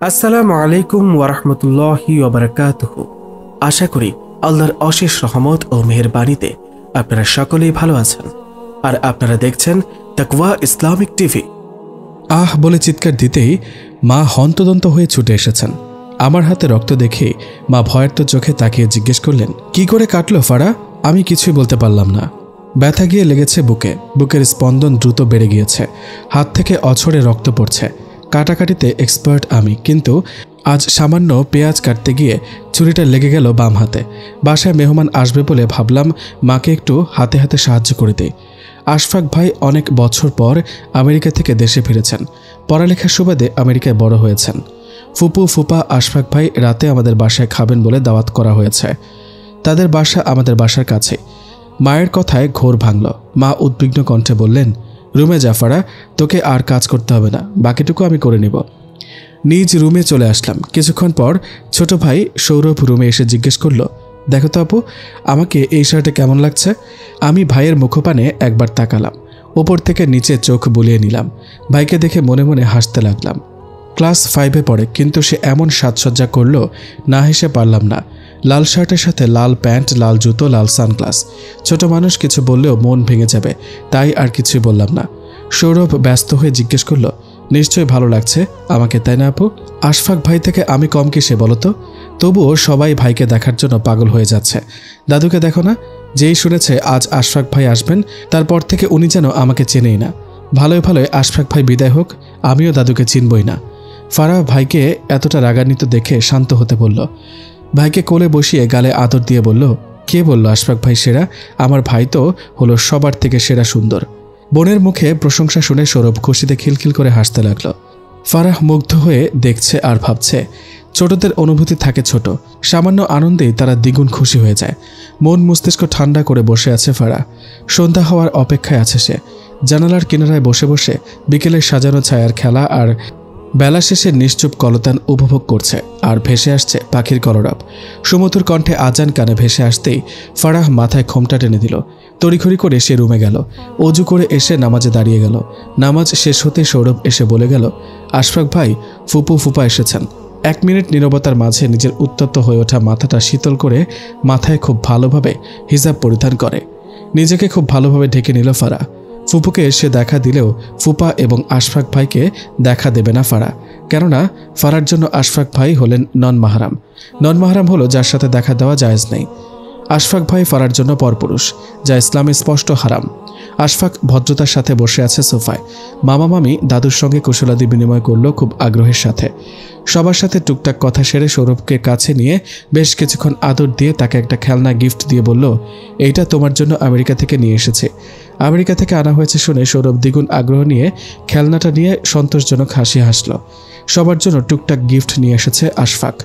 আসসালামু আলাইকুম ওয়ারাহমাতুল্লাহি ওয়া বারাকাতুহু। আশা করি আল্লাহর অশেষ রহমত ও মেহেরবানিতে আপনারা সকলেই ভালো আছেন আর আপনারা দেখছেন তাকওয়া ইসলামিক টিভি। আহ বলে চিৎকার দিতেই মা হন্তদন্ত হয়ে ছুটে এসেছেন। আমার হাতে রক্ত দেখে মা ভয়ার্ত চোখে তাকিয়ে জিজ্ঞেস করলেন, কি করে কাটলো ফারা? আমি কিছুই বলতে পারলাম না। ব্যথা গিয়ে লেগেছে বুকে, বুকের স্পন্দন দ্রুত বেড়ে গিয়েছে, হাত থেকে অঝরে রক্ত পড়ছে। কাটাকাটিতে এক্সপার্ট আমি, কিন্তু আজ সামান্য পেঁয়াজ কাটতে গিয়ে ছুরিটা লেগে গেল বাম হাতে। বাসায় মেহমান আসবে বলে ভাবলাম মাকে একটু হাতে হাতে সাহায্য করে দিই। আশফাক ভাই অনেক বছর পর আমেরিকা থেকে দেশে ফিরেছেন। পড়ালেখার সুবাদে আমেরিকায় বড় হয়েছেন। ফুপু ফুপা আশফাক ভাই রাতে আমাদের বাসায় খাবেন বলে দাওয়াত করা হয়েছে। তাদের বাসা আমাদের বাসার কাছে। মায়ের কথায় ঘোর ভাঙল। মা উদ্বিগ্ন কণ্ঠে বললেন, রুমে যা ফারা, তোকে আর কাজ করতে হবে না, বাকিটুকু আমি করে নিব। নিজ রুমে চলে আসলাম। কিছুক্ষণ পর ছোট ভাই সৌরভ রুমে এসে জিজ্ঞেস করলো, দেখো তো আপু, আমাকে এই শার্টে কেমন লাগছে? আমি ভাইয়ের মুখপানে একবার তাকালাম, ওপর থেকে নিচে চোখ বুলিয়ে নিলাম। ভাইকে দেখে মনে মনে হাসতে লাগলাম। ক্লাস 5-এ পড়ে, কিন্তু সে এমন সাজসজ্জা করলো না হেসে পারলাম না। লাল শার্টের সাথে লাল প্যান্ট, লাল জুতো, লাল সানগ্লাস। ছোট মানুষ কিছু বললেও মন ভেঙে যাবে, তাই আর কিছুই বললাম না। সৌরভ ব্যস্ত হয়ে জিজ্ঞেস করলো, নিশ্চয়ই ভালো লাগছে আমাকে, তাই না আপু? আশফাক ভাই থেকে আমি কম কিসে বলো তো? তবুও সবাই ভাইকে দেখার জন্য পাগল হয়ে যাচ্ছে। দাদুকে দেখো না, যেই শুনেছে আজ আশফাক ভাই আসবেন তারপর থেকে উনি যেন আমাকে চেনেই না। ভালোই ভালোই আশফাক ভাই বিদায় হোক, আমিও দাদুকে চিনবই না। ফারা ভাইকে এতটা রাগান্বিত দেখে শান্ত হতে বলল। ভাইকে কোলে বসিয়ে গালে আদর দিয়ে বলল, কে বলল আশফাক ভাই সেরা? আমার ভাই তো হলো সবার থেকে সেরা সুন্দর। বোনের মুখে প্রশংসা শুনে সৌরভ খুশিতে খিলখিল করে হাসতে লাগলো। ফারাহ মুগ্ধ হয়ে দেখছে আর ভাবছে। ছোটদের অনুভূতি থাকে ছোট, সামান্য আনন্দেই তারা দ্বিগুণ খুশি হয়ে যায়। মন মস্তিষ্ক ঠান্ডা করে বসে আছে ফারা। সন্ধ্যা হওয়ার অপেক্ষায় আছে সে। জানালার কিনারায় বসে বসে বিকেলের সাজানো ছায়ার খেলা আর বেলা শেষে নিশ্চুপ কলতান উপভোগ করছে। আর ভেসে আসছে পাখির কলরব। সুমধুর কণ্ঠে আজান কানে ভেসে আসতেই ফারাহ মাথায় ঘোমটা টেনে দিল। তড়িঘড়ি করে সে রুমে গেল। অজু করে এসে নামাজে দাঁড়িয়ে গেল। নামাজ শেষ হতে সৌরভ এসে বলে গেল, আশফাক ভাই, ফুপু ফুপা এসেছেন। 1 মিনিট নীরবতার মাঝে নিজের উত্তপ্ত হয়ে ওঠা মাথাটা শীতল করে মাথায় খুব ভালোভাবে হিজাব পরিধান করে নিজেকে খুব ভালোভাবে ঢেকে নিল ফারা। ফুপুকে এসে দেখা দিলেও ফুপা এবং আশফাক ভাইকে দেখা দেবে না ফারা, কেননা ফারার জন্য আশফাক ভাই হলেন নন মাহরাম। নন মাহরাম হলো যার সাথে দেখা দেওয়া জায়েজ নেই। আশফাক ভাই ফারার জন্য পরপুরুষ, যা ইসলামে স্পষ্ট হারাম। আশফাক ভদ্রতার সাথে বসে আছে সোফায়। মামা মামি দাদুর সঙ্গে কুশলাদি বিনিময় করলো খুব আগ্রহের সাথে। সবার সাথে টুকটাক কথা সেরে সৌরভকে কাছে নিয়ে বেশ কিছুক্ষণ আদর দিয়ে তাকে একটা খেলনা গিফট দিয়ে বলল, এইটা তোমার জন্য আমেরিকা থেকে নিয়ে এসেছে। আমেরিকা থেকে আনা হয়েছে শুনে সৌরভ দ্বিগুণ আগ্রহ নিয়ে খেলনাটা নিয়ে সন্তোষজনক হাসি হাসল। সবার জন্য টুকটাক গিফট নিয়ে এসেছে আশফাক।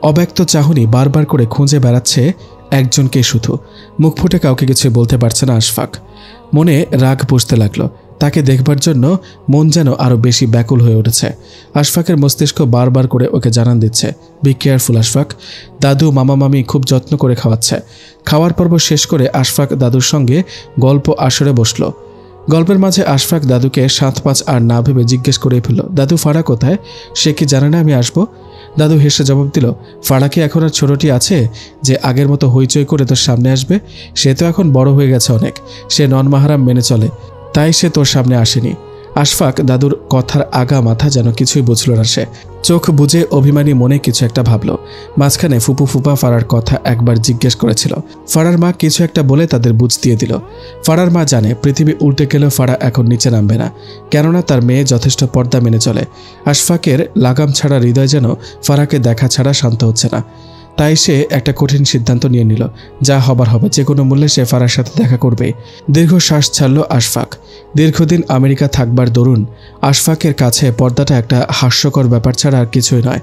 অব্যক্ত চাহনি বারবার করে খুঁজে বেড়াচ্ছে একজনকে, শুধু মুখ ফুটে কাউকে কিছু বলতে পারছে না আশফাক। মনে রাগ পুষতে লাগলো। তাকে দেখবার জন্য মন যেন আরও বেশি ব্যাকুল হয়ে উঠেছে। আশফাকের মস্তিষ্ক বারবার করে ওকে জানান দিচ্ছে, বি কেয়ারফুল আশফাক। দাদু মামা মামি খুব যত্ন করে খাওয়াচ্ছে। খাওয়ার পর্ব শেষ করে আশফাক দাদুর সঙ্গে গল্প আসরে বসলো। গল্পের মাঝে আশফাক দাদুকে 7-5 আর না ভেবে জিজ্ঞেস করে ফেলল, দাদু ফারা কোথায়? সে কি জানে না আমি আসবো? দাদু হেসে জবাব দিল, ফারা কি এখন আর ছোটটি আছে যে আগের মতো হইচই করে তোর সামনে আসবে? সে তো এখন বড় হয়ে গেছে অনেক। সে নন মাহারাম মেনে চলে, তাই সে তোর সামনে আসেনি। আশফাক দাদুর কথার আগা মাথা যেন কিছুই বুঝল না। সে চোখ বুজে অভিমানী মনে কিছু একটা ভাবল। মাঝখানে ফুপু ফুপা ফারার কথা একবার জিজ্ঞেস করেছিল। ফারার মা কিছু একটা বলে তাদের বুঝ দিয়ে দিল। ফারার মা জানে পৃথিবী উল্টে গেলেও ফারা এখন নিচে নামবে না, কেননা তার মেয়ে যথেষ্ট পর্দা মেনে চলে। আশফাকের লাগাম ছাড়া হৃদয় যেন ফারাকে দেখা ছাড়া শান্ত হচ্ছে না। তাই সে একটা কঠিন সিদ্ধান্ত নিয়ে নিল, যা হবার হবে, যে কোনো মূল্যে সে ফারার সাথে দেখা করবে। দীর্ঘশ্বাস ছাড়ল আশফাক। দীর্ঘদিন আমেরিকা থাকবার দরুন আশফাকের কাছে পর্দাটা একটা হাস্যকর ব্যাপার ছাড়া আর কিছুই নয়।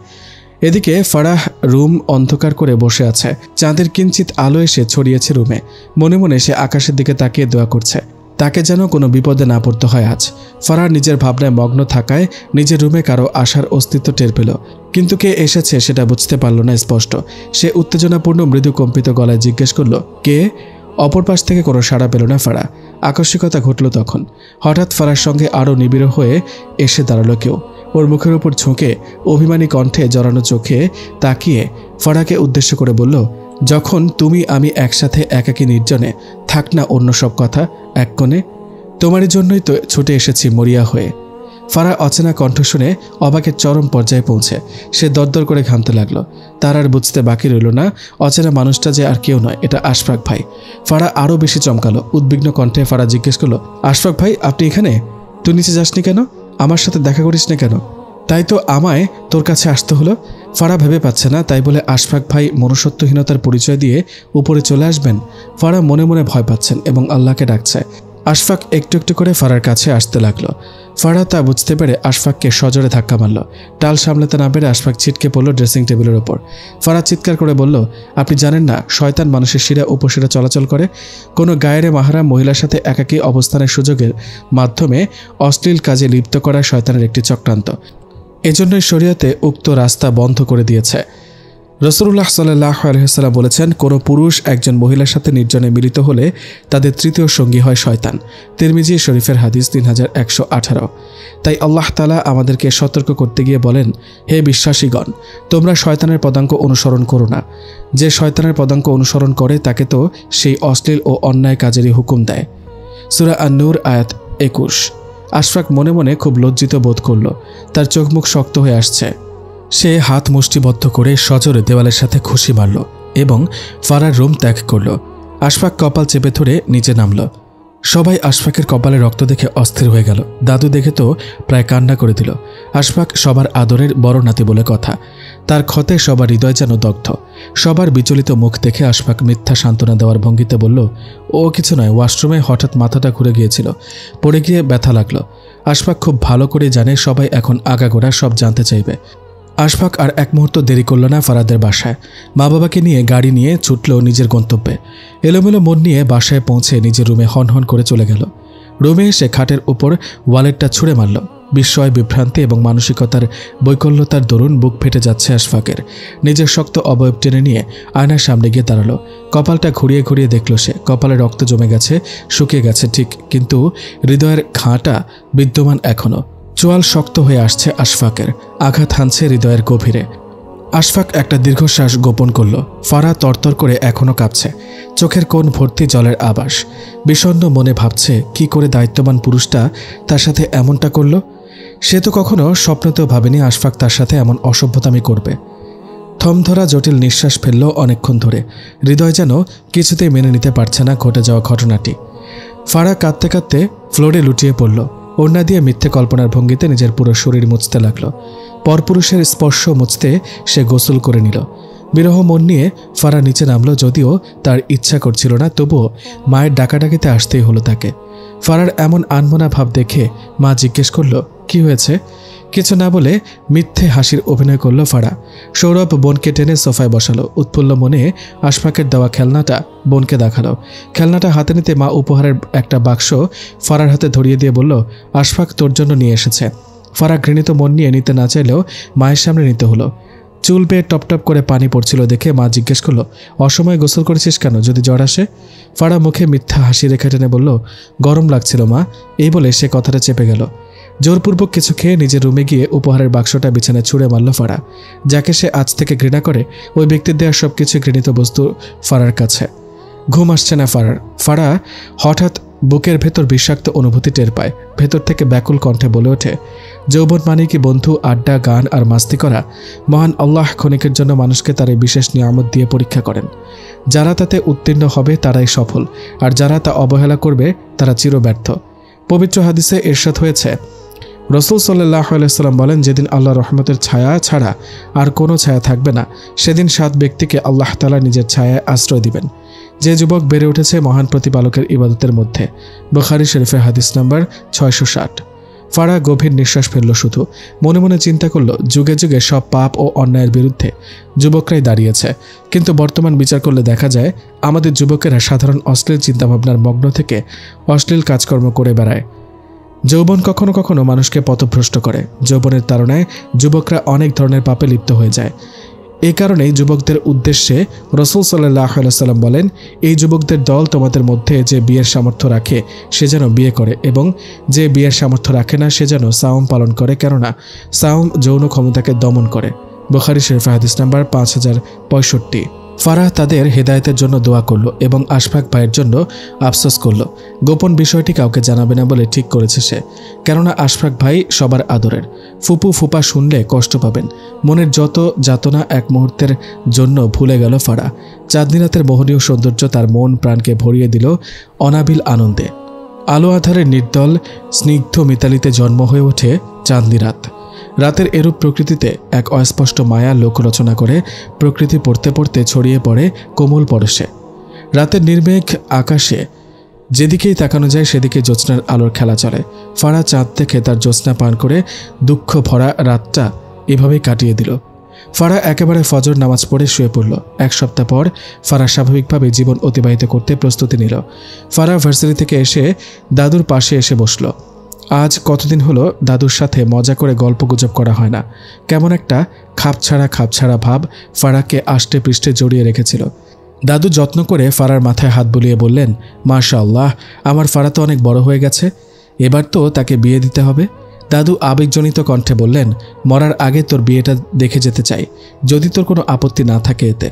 এদিকে ফারাহ রুম অন্ধকার করে বসে আছে। চাঁদের কিঞ্চিত আলো এসে ছড়িয়েছে রুমে। মনে মনে সে আকাশের দিকে তাকিয়ে দোয়া করছে, তাকে যেন কোনো বিপদে না পড়তে হয় আজ। ফারাহ নিজের ভাবনায় মগ্ন থাকায় নিজের রুমে কারো আসার অস্তিত্ব টের পেল, কিন্তু কে এসেছে সেটা বুঝতে পারল না স্পষ্ট। সে উত্তেজনাপূর্ণ মৃদু কম্পিত গলায় জিজ্ঞেস করল, কে? অপর পাশ থেকে কোনো সাড়া পেল না ফারাহ। আকস্মিকতা ঘটল তখন। হঠাৎ ফারার সঙ্গে আরও নিবিড় হয়ে এসে দাঁড়ালো কেউ। ওর মুখের উপর ঝুঁকে অভিমানী কণ্ঠে জড়ানো চোখে তাকিয়ে ফারাকে উদ্দেশ্য করে বলল, যখন তুমি আমি একসাথে একাকী নির্জনে, থাক না অন্য সব কথা এক কোণে, তোমারই জন্যই তো ছুটে এসেছি মরিয়া হয়ে। ফারা অচেনা কণ্ঠ শুনে অবাকের চরম পর্যায়ে পৌঁছে সে দরদর করে ঘামতে লাগলো। তার আর বুঝতে বাকি রইল না অচেনা মানুষটা যে আর কেউ নয়, এটা আশফাক ভাই। ফারা আরও বেশি চমকালো। উদ্বিগ্ন কণ্ঠে ফারা জিজ্ঞেস করলো, আশফাক ভাই আপনি এখানে? তুই নিচে যাসনি কেন? আমার সাথে দেখা করিস না কেন? তাই তো আমায় তোর কাছে আসতে হলো। ফারা ভেবে পাচ্ছে না, তাই বলে আশফাক ভাই মনুষ্যত্বহীনতার পরিচয় দিয়ে উপরে চলে আসবেন? ফারা মনে মনে ভয় পাচ্ছেন এবং আল্লাহকে ডাকছে। আশফাক একটু একটু করে ফারার কাছে আসতে লাগলো। ফারা তা বুঝতে পেরে আশফাককে সজোরে ধাক্কা মারল। টাল সামলাতে না পেরে আশফাক ছিটকে পড়ল ড্রেসিং টেবিলের ওপর। ফারা চিৎকার করে বলল, আপনি জানেন না শয়তান মানুষের শিরা উপশিরা চলাচল করে? কোনো গায়েরে মাহারাম মহিলার সাথে একাকী অবস্থানের সুযোগের মাধ্যমে অশ্লীল কাজে লিপ্ত করা শয়তানের একটি চক্রান্ত। এজন্যই শরিয়াতে উক্ত রাস্তা বন্ধ করে দিয়েছে। রাসূলুল্লাহ সাল্লাল্লাহু আলাইহি ওয়াসাল্লাম বলেছেন, কোনো পুরুষ একজন মহিলার সাথে নির্জনে মিলিত হলে তাদের তৃতীয় সঙ্গী হয় শয়তান। তিরমিজি শরীফের হাদিস 3118। তাই আল্লাহ তাআলা আমাদেরকে সতর্ক করতে গিয়ে বলেন, হে বিশ্বাসীগণ, তোমরা শয়তানের পদাঙ্ক অনুসরণ করো না। যে শয়তানের পদাঙ্ক অনুসরণ করে তাকে তো সেই অশ্লীল ও অন্যায় কাজেরই হুকুম দেয়। সূরা আন-নূর আয়াত 21। আশফাক মনে মনে খুব লজ্জিত বোধ করল। তার চোখ মুখ শক্ত হয়ে আসছে। সে হাত মুষ্টিবদ্ধ করে সজোরে দেওয়ালের সাথে খুশি মারল এবং ফারার রুম ত্যাগ করল। আশফাক কপাল চেপে ধরে নিচে নামল। সবাই আশফাকের কপালে রক্ত দেখে অস্থির হয়ে গেল। দাদু দেখে তো প্রায় কান্না করে দিল। আশফাক সবার আদরের বড় নাতি বলে কথা। তার ক্ষতে সবার হৃদয় যেন দগ্ধ। সবার বিচলিত মুখ দেখে আশফাক মিথ্যা সান্ত্বনা দেওয়ার ভঙ্গিতে বলল, ও কিছু নয়, ওয়াশরুমে হঠাৎ মাথাটা ঘুরে গিয়েছিল, পড়ে গিয়ে ব্যথা লাগলো। আশফাক খুব ভালো করে জানে সবাই এখন আগাগোড়া সব জানতে চাইবে। আশফাক আর এক মুহূর্ত দেরি করল না ফারাদের বাসায়। মা বাবাকে নিয়ে গাড়ি নিয়ে ছুটল নিজের গন্তব্যে। এলোমেলো মন নিয়ে বাসায় পৌঁছে নিজের রুমে হনহন করে চলে গেল। রুমে এসে খাটের উপর ওয়ালেটটা ছুঁড়ে মারল। বিস্ময়, বিভ্রান্তি এবং মানসিকতার বৈকল্যতার দরুন বুক ফেটে যাচ্ছে আশফাকের। নিজের শক্ত অবয়ব টেনে নিয়ে আয়নার সামনে গিয়ে দাঁড়ালো। কপালটা ঘুরিয়ে ঘুরিয়ে দেখল সে। কপালে রক্ত জমে গেছে, শুকিয়ে গেছে ঠিক, কিন্তু হৃদয়ের ঘাঁটা বিদ্যমান এখনও। চোয়াল শক্ত হয়ে আসছে আশফাকের, আঘাত হানছে হৃদয়ের গভীরে। আশফাক একটা দীর্ঘশ্বাস গোপন করল। ফারা তরতর করে এখনও কাঁপছে, চোখের কোণ ভর্তি জলের আবাস। বিষণ্ণ মনে ভাবছে, কি করে দায়িত্ববান পুরুষটা তার সাথে এমনটা করল। সে তো কখনো স্বপ্নতেও ভাবেনি আশফাক তার সাথে এমন অসভ্যতামি করবে। থমধরা জটিল নিঃশ্বাস ফেলল অনেকক্ষণ ধরে। হৃদয় যেন কিছুতেই মেনে নিতে পারছে না ঘটে যাওয়া ঘটনাটি। ফারা কাঁদতে কাঁদতে ফ্লোরে লুটিয়ে পড়ল। ওড়না দিয়ে মিথ্যে কল্পনার ভঙ্গিতে নিজের পুরো শরীর মুছতে লাগল। পরপুরুষের স্পর্শ মুছতে সে গোসল করে নিল। বিরহ মন নিয়ে ফারা নিচে নামল, যদিও তার ইচ্ছা করছিল না, তবুও মায়ের ডাকাডাকিতে আসতেই হলো তাকে। ফারার এমন আনমনা ভাব দেখে মা জিজ্ঞেস করল, কি হয়েছে? কিছু না বলে মিথ্যে হাসির অভিনয় করল ফারা। সৌরভ বোনকে টেনে সোফায় বসালো। উৎফুল্ল মনে আশফাকের দেওয়া খেলনাটা বোনকে দেখালো। খেলনাটা হাতে নিতে মা উপহারের একটা বাক্স ফারার হাতে ধরিয়ে দিয়ে বলল, আশফাক তোর জন্য নিয়ে এসেছে। ফারা ঘৃণিত মন নিয়ে নিতে না চাইলেও মায়ের সামনে নিতে হলো। চুল বেয়ে টপটপ করে পানি পড়ছিল দেখে মা জিজ্ঞেস করলো, অসময়ে গোসল করেছিস কেন, যদি জ্বর আসে? ফারা মুখে মিথ্যা হাসি রেখে টেনে বলল, গরম লাগছিল মা। এই বলে সে কথাটা চেপে গেল। জোরপূর্বক কিছু খেয়ে নিজের রুমে গিয়ে উপহারের বাক্সটা বিছানায় ছুঁড়ে মারল ফারা। যাকে সে আজ থেকে ঘৃণা করে, ওই ব্যক্তির দেওয়া সবকিছু ঘৃণিত বস্তু ফারার কাছে। ঘুম আসছে না ফারার। ফারা হঠাৎ বুকের ভেতর বিষাক্ত অনুভূতি টের পায়। ভেতর থেকে ব্যাকুল কণ্ঠে বলে ওঠে, যৌবন মানে কি বন্ধু, আড্ডা, গান আর মাস্তি করা? মহান আল্লাহ ক্ষণিকের জন্য মানুষকে তার এই বিশেষ নিয়ামত দিয়ে পরীক্ষা করেন। যারা তাতে উত্তীর্ণ হবে তারাই সফল, আর যারা তা অবহেলা করবে তারা চিরব্যর্থ। পবিত্র হাদিসে ইরশাদ হয়েছে, রাসূল সাল্লাল্লাহু আলাইহি ওয়াসাল্লাম বলেন, যেদিন আল্লাহর রহমতের ছায়া ছাড়া আর কোনো ছায়া থাকবে না, সেদিন 7 ব্যক্তিকে আল্লাহ তাআলা নিজের ছায়ায় আশ্রয় দিবেন। যে যুবক বেড়ে উঠেছে মহান প্রতিপালকের ইবাদতের মধ্যে। বুখারী শরীফের হাদিস নাম্বার 660। ফারা গভীর নিঃশ্বাস ফেলল। শুধু মনে মনে চিন্তা করল, যুগে যুগে সব পাপ ও অন্যায়ের বিরুদ্ধে যুবকরাই দাঁড়িয়েছে, কিন্তু বর্তমান বিচার করলে দেখা যায় আমাদের যুবকেরা সাধারণ অশ্লীল চিন্তাভাবনার মগ্ন থেকে অশ্লীল কাজকর্ম করে বেড়ায়। যৌবন কখনো কখনো মানুষকে পথভ্রষ্ট করে। যৌবনের তাড়নায় যুবকরা অনেক ধরনের পাপে লিপ্ত হয়ে যায়। এই কারণেই যুবকদের উদ্দেশ্যে রাসূল সাল্লাল্লাহু আলাইহি ওয়াসাল্লাম বলেন, এই যুবকদের দল তোমাদের মধ্যে যে বিয়ের সামর্থ্য রাখে সে যেন বিয়ে করে, এবং যে বিয়ের সামর্থ্য রাখে না সে যেন সাওম পালন করে, কেননা সাওম যৌন ক্ষমতাকে দমন করে। বুখারী শরীফ হাদিস নাম্বার 5065। ফারাহ তাদের হেদায়েতের জন্য দোয়া করল এবং আশফাক ভাইয়ের জন্য আফসোস করল। গোপন বিষয়টি কাউকে জানাবে না বলে ঠিক করেছে সে, কেননা আশফাক ভাই সবার আদরের। ফুপু ফুপা শুনলে কষ্ট পাবেন। মনের যত যাতনা এক মুহূর্তের জন্য ভুলে গেল ফারাহ। চাঁদনি রাতের মোহনীয় সৌন্দর্য তার মন প্রাণকে ভরিয়ে দিল অনাবিল আনন্দে। আলো আধারের নির্দল স্নিগ্ধ মিতালিতে জন্ম হয়ে ওঠে চাঁদনি রাত। রাতের এরূপ প্রকৃতিতে এক অস্পষ্ট মায়া লোক রচনা করে প্রকৃতি পড়তে পড়তে ছড়িয়ে পড়ে কোমল পরশে। রাতের নির্মেঘ আকাশে যেদিকেই তাকানো যায় সেদিকে জ্যোৎস্নার আলোর খেলা চলে। ফারাহ চাঁদ দেখে তার জ্যোৎস্না পান করে দুঃখ ভরা রাতটা এভাবেই কাটিয়ে দিল। ফারাহ একেবারে ফজর নামাজ পড়ে শুয়ে পড়ল। এক সপ্তাহ পর ফারাহ স্বাভাবিকভাবে জীবন অতিবাহিত করতে প্রস্তুতি নিল। ফারাহ ভার্সিটি থেকে এসে দাদুর পাশে এসে বসল। আজ কতদিন হলো দাদুর সাথে মজা করে গল্পগুজব করা হয় না। কেমন একটা খাপছাড়া ভাব ফারাহকে আষ্টে পৃষ্ঠে জড়িয়ে রেখেছিল। দাদু যত্ন করে ফারার মাথায় হাত বুলিয়ে বললেন, মাশাআল্লাহ, আমার ফারা তো অনেক বড় হয়ে গেছে, এবার তো তাকে বিয়ে দিতে হবে। দাদু আবেগজনিত কণ্ঠে বললেন, মরার আগে তোর বিয়েটা দেখে যেতে চাই, যদি তোর কোনো আপত্তি না থাকে এতে।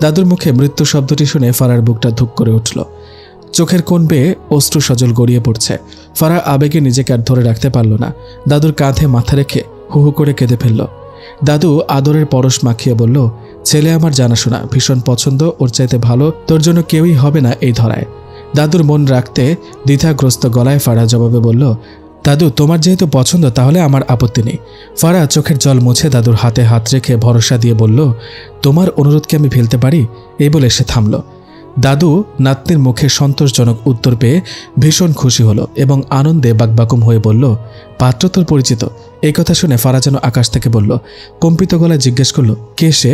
দাদুর মুখে মৃত্যু শব্দটি শুনে ফারার বুকটা ধুক করে উঠল। চোখের কোণ বেয়ে অশ্রু সজল গড়িয়ে পড়ছে। ফারাহ আবেগে নিজেকে আর ধরে রাখতে পারল না। দাদুর কাঁধে মাথা রেখে হু হু করে কেঁদে ফেলল। দাদু আদরের পরশ মাখিয়ে বলল, ছেলে আমার জানাশোনা, ভীষণ পছন্দ, ওর চাইতে ভালো তোর জন্য কেউই হবে না এই ধরায়। দাদুর মন রাখতে দ্বিধাগ্রস্ত গলায় ফারাহ জবাবে বলল, দাদু তোমার যেহেতু পছন্দ তাহলে আমার আপত্তি নেই। ফারাহ চোখের জল মুছে দাদুর হাতে হাত রেখে ভরসা দিয়ে বলল, তোমার অনুরোধকে আমি ফেলতে পারি? এই বলে সে থামল। দাদু নাতনির মুখে সন্তোষজনক উত্তর পেয়ে ভীষণ খুশি হলো এবং আনন্দে বাকবাকুম হয়ে বলল, পাত্র তোর পরিচিত? এই কথা শুনে ফারাহ যেন আকাশ থেকে বলল। কম্পিত গলায় জিজ্ঞেস করল, কে সে?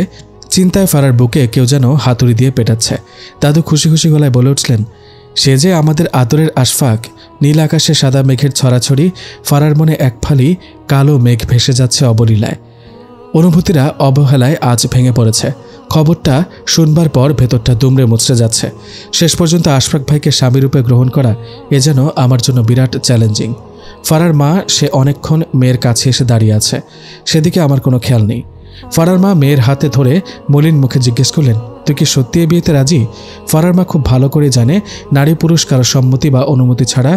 চিন্তায় ফারার বুকে কেউ যেন হাতুড়ি দিয়ে পেটাচ্ছে। দাদু খুশি খুশি গলায় বলে উঠলেন, সে যে আমাদের আদরের আশফাক। নীল আকাশে সাদা মেঘের ছড়াছড়ি, ফারার মনে এক ফালি কালো মেঘ ভেসে যাচ্ছে অবলীলায়। অনুভূতিরা অবহেলায় আজ ভেঙে পড়েছে। খবরটা শুনবার পর ভেতরটা দুমড়ে মুচড়ে যাচ্ছে। শেষ পর্যন্ত আশফাক ভাইকে স্বামীরূপে গ্রহণ করা এ যেন আমার জন্য বিরাট চ্যালেঞ্জিং। ফারার মা সে অনেকক্ষণ মেয়ের কাছে এসে দাঁড়িয়ে আছে, সেদিকে আমার কোনো খেয়াল নেই। ফারার মা মেয়ের হাতে ধরে মলিন মুখে জিজ্ঞেস করলেন, তুই কি সত্যি এই বিয়েতে রাজি? ফারার মা খুব ভালো করে জানে নারী পুরুষ কারো সম্মতি বা অনুমতি ছাড়া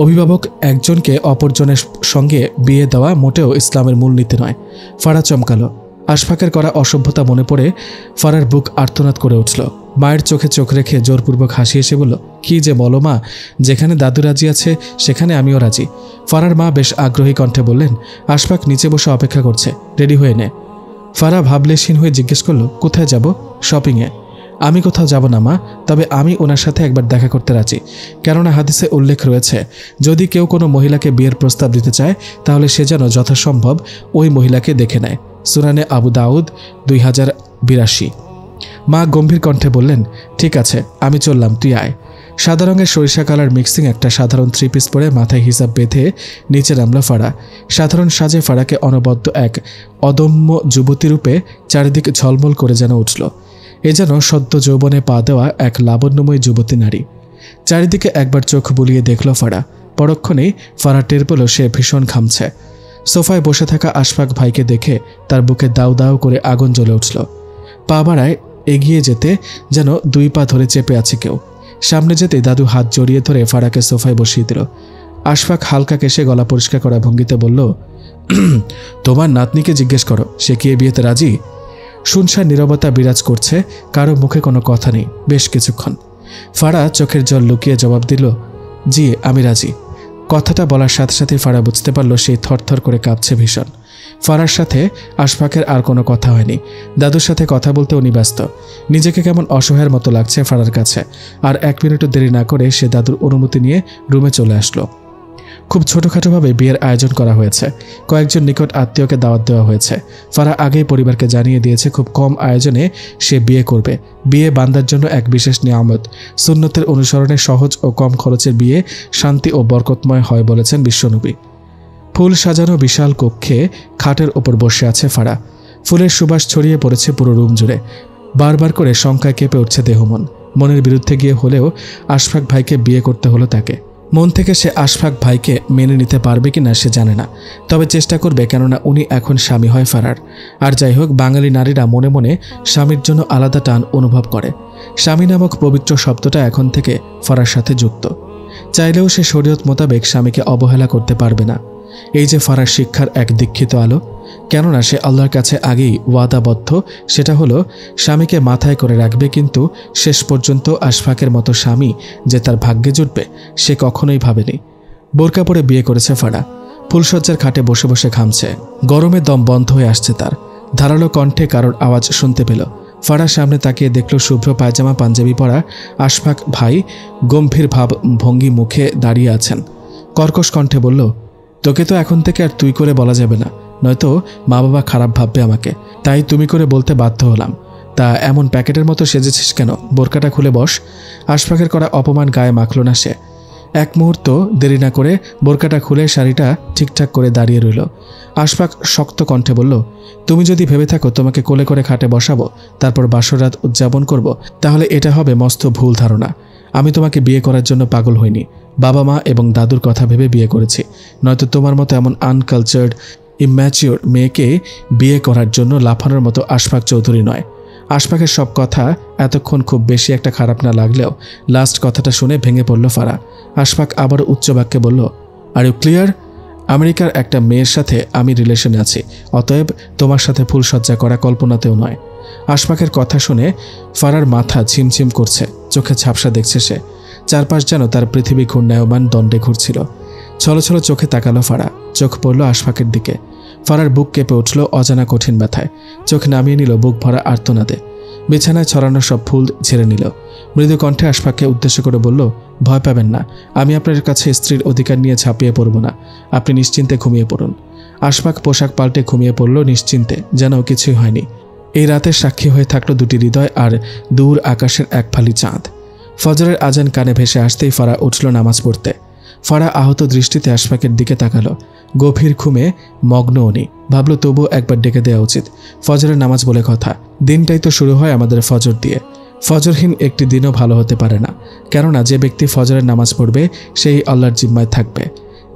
অভিভাবক একজনকে অপরজনের সঙ্গে বিয়ে দেওয়া মোটেও ইসলামের মূলনীতি নয়। ফারাহ চমকালো। আশফাকের করা অসভ্যতা মনে পড়ে ফারার বুক আর্তনাদ করে উঠল। মায়ের চোখে চোখ রেখে জোরপূর্বক হাসি এসে বলল, কি যে বলো মা, যেখানে দাদু রাজি আছে সেখানে আমিও রাজি। ফারার মা বেশ আগ্রহী কণ্ঠে বললেন, আশফাক নিচে বসে অপেক্ষা করছে, রেডি হয়ে নে। ফারাহ ভাবলেশহীন হয়ে জিজ্ঞেস করল, কোথায় যাব? শপিংয়ে। আমি কোথাও যাব না মা, তবে আমি ওনার সাথে একবার দেখা করতে রাজি। কেননা হাদিসে উল্লেখ রয়েছে, যদি কেউ কোনো মহিলাকে বিয়ের প্রস্তাব দিতে চায় তাহলে সে যেন যথাসম্ভব ওই মহিলাকে দেখে নেয়। সুনানে আবু দাউদ 2082। মা গম্ভীর কণ্ঠে বললেন, ঠিক আছে, আমি চললাম, তুই আয়। সাদা রঙের সরিষা কালার মিক্সিং একটা সাধারণ 3 পিস পরে মাথায় হিসাব বেঁধে নিচে নামল ফারাহ। সাধারণ সাজে ফারাহকে অনবদ্য এক অদম্য যুবতীরূপে চারিদিকে ঝলমল করে যেন উঠল। এ যেন সদ্য যৌবনে পা দেওয়া এক লাবণ্যময় যুবতী নারী। চারিদিকে একবার চোখ বুলিয়ে দেখল ফারাহ। পরক্ষণেই ফারাহ টের পেল সে ভীষণ ঘামছে। সোফায় বসে থাকা আশফাক ভাইকে দেখে তার বুকে দাউ দাউ করে আগুন জ্বলে উঠল। পা বাড়ায় এগিয়ে যেতে যেন 2 পা ধরে চেপে আছে কেউ। সামনে যেতে দাদু হাত জড়িয়ে ধরে ফারাহকে সোফায় বসিয়ে দিল। আশফাক হালকা কেশে গলা পরিষ্কার করা ভঙ্গিতে বলল, তোমার নাতনিকে জিজ্ঞেস করো, সে কি এ বিয়েতে রাজি? শুনশান নীরবতা বিরাজ করছে, কারো মুখে কোনো কথা নেই বেশ কিছুক্ষণ। ফারাহ চোখের জল লুকিয়ে জবাব দিল, জি আমি রাজি। কথাটা বলার সাথে সাথে ফারাহ বুঝতে পারল সে থরথর করে কাঁপছে ভীষণ। ফারার সাথে আশফাকের আর কোনো কথা হয়নি। দাদুর সাথে কথা বলতে উনি ব্যস্ত। নিজেকে কেমন অসহায়ের মতো লাগছে ফারার কাছে। আর 1 মিনিটও দেরি না করে সে দাদুর অনুমতি নিয়ে রুমে চলে আসলো। খুব ছোটোখাটোভাবে বিয়ের আয়োজন করা হয়েছে। কয়েকজন নিকট আত্মীয়কে দাওয়াত দেওয়া হয়েছে। ফারাহ আগেই পরিবারকে জানিয়ে দিয়েছে খুব কম আয়োজনে সে বিয়ে করবে। বিয়ে বান্দার জন্য এক বিশেষ নিয়ামত। সুন্নতের অনুসরণে সহজ ও কম খরচের বিয়ে শান্তি ও বরকতময় হয় বলেছেন বিশ্বনবী। ফুল সাজানো বিশাল কক্ষে খাটের ওপর বসে আছে ফারাহ। ফুলের সুবাস ছড়িয়ে পড়েছে পুরো রুম জুড়ে। বারবার করে শঙ্কায় কেঁপে উঠছে দেহমন। মনের বিরুদ্ধে গিয়ে হলেও আশফাক ভাইকে বিয়ে করতে হলো তাকে। মন থেকে সে আশফাক ভাইকে মেনে নিতে পারবে কিনা সে জানে না, তবে চেষ্টা করবে, কেননা উনি এখন স্বামী হয় ফারার। আর যাই হোক, বাঙালি নারীরা মনে মনে স্বামীর জন্য আলাদা টান অনুভব করে। স্বামী নামক পবিত্র শব্দটা এখন থেকে ফারার সাথে যুক্ত। চাইলেও সে শরীয়ত মোতাবেক স্বামীকে অবহেলা করতে পারবে না। এই যে ফারার শিক্ষার এক দীক্ষিত আলো, কেননা সে আল্লাহর কাছে আগেই ওয়াদাবদ্ধ, সেটা হলো স্বামীকে মাথায় করে রাখবে, কিন্তু শেষ পর্যন্ত আশফাকের মতো স্বামী যে তার ভাগ্যে জুটবে সে কখনোই ভাবেনি। বোরকা পরে বিয়ে করেছে ফারা। ফুলশয্যার খাটে বসে বসে ঘামছে। গরমে দম বন্ধ হয়ে আসছে তার। ধারালো কণ্ঠে কারোর আওয়াজ শুনতে পেল। ফারার সামনে তাকিয়ে দেখল শুভ্র পায়জামা পাঞ্জাবি পরা আশফাক ভাই গম্ভীর ভাব ভঙ্গি মুখে দাঁড়িয়ে আছেন। কর্কশ কণ্ঠে বলল, তোকে তো এখন থেকে আর তুই করে বলা যাবে না, নয়তো মা বাবা খারাপ ভাববে আমাকে, তাই তুমি করে বলতে বাধ্য হলাম। তা এমন প্যাকেটের মতো সেজেছিস কেন? বোরকাটা খুলে বস। আশফাকের করা অপমান গায়ে মাখল না সে। এক মুহূর্ত দেরি না করে বোরকাটা খুলে শাড়িটা ঠিকঠাক করে দাঁড়িয়ে রইল। আশফাক শক্ত কণ্ঠে বলল, তুমি যদি ভেবে থাকো তোমাকে কোলে করে খাটে বসাবো তারপর বাসরাত উদযাপন করব, তাহলে এটা হবে মস্ত ভুল ধারণা। আমি তোমাকে বিয়ে করার জন্য পাগল হইনি, বাবা মা এবং দাদুর কথা ভেবে বিয়ে করেছি, নয়তো তোমার মতো এমন আনকালচার্ড ইম্যাচিওর মেয়েকে বিয়ে করার জন্য লাফানোর মতো আশফাক চৌধুরী নয়। আশফাকের সব কথা এতক্ষণ খুব বেশি একটা খারাপ না লাগলেও লাস্ট কথাটা শুনে ভেঙে পড়ল ফারা। আশফাক আবারও উচ্চ বাক্যে বলল, আর ইউ ক্লিয়ার? আমেরিকার একটা মেয়ের সাথে আমি রিলেশনে আছি, অতএব তোমার সাথে ফুলসজ্জা করা কল্পনাতেও নয়। আশফাকের কথা শুনে ফারার মাথা ঝিমঝিম করছে, চোখে ঝাপসা দেখছে সে। চারপাশ যেন তার পৃথিবী ঘূর্ণায়মান দণ্ডে ঘুরছিল। ছলো ছলো চোখে তাকালো ফারা। চোখ পড়ল আশফাকের দিকে। ফারার বুক কেঁপে উঠল অজানা কঠিন ব্যথায়। চোখ নামিয়ে নিল বুক ভরা আর্তনাদে। বিছানায় ছড়ানো সব ফুল ঝেড়ে নিল। মৃদু কণ্ঠে আশফাককে উদ্দেশ্য করে বলল, ভয় পাবেন না, আমি আপনার কাছে স্ত্রীর অধিকার নিয়ে ঝাঁপিয়ে পড়ব না, আপনি নিশ্চিন্তে ঘুমিয়ে পড়ুন। আশফাক পোশাক পাল্টে ঘুমিয়ে পড়ল নিশ্চিন্তে, যেন কিছুই হয়নি। এই রাতের সাক্ষী হয়ে থাকলো দুটি হৃদয় আর দূর আকাশের এক ফালি চাঁদ। ফজরের আজান কানে ভেসে আসতেই ফারা উঠল নামাজ পড়তে। ফারা আহত দৃষ্টিতে আশফাকের দিকে তাকালো। গভীর ঘুমে মগ্ন উনি। ভাবল তবুও একবার ডেকে দেওয়া উচিত। ফজরের নামাজ বলে কথা, দিনটাই তো শুরু হয় আমাদের ফজর দিয়ে। ফজরহীন একটি দিনও ভালো হতে পারে না, কেননা যে ব্যক্তি ফজরের নামাজ পড়বে সেই আল্লাহর জিম্মায় থাকবে।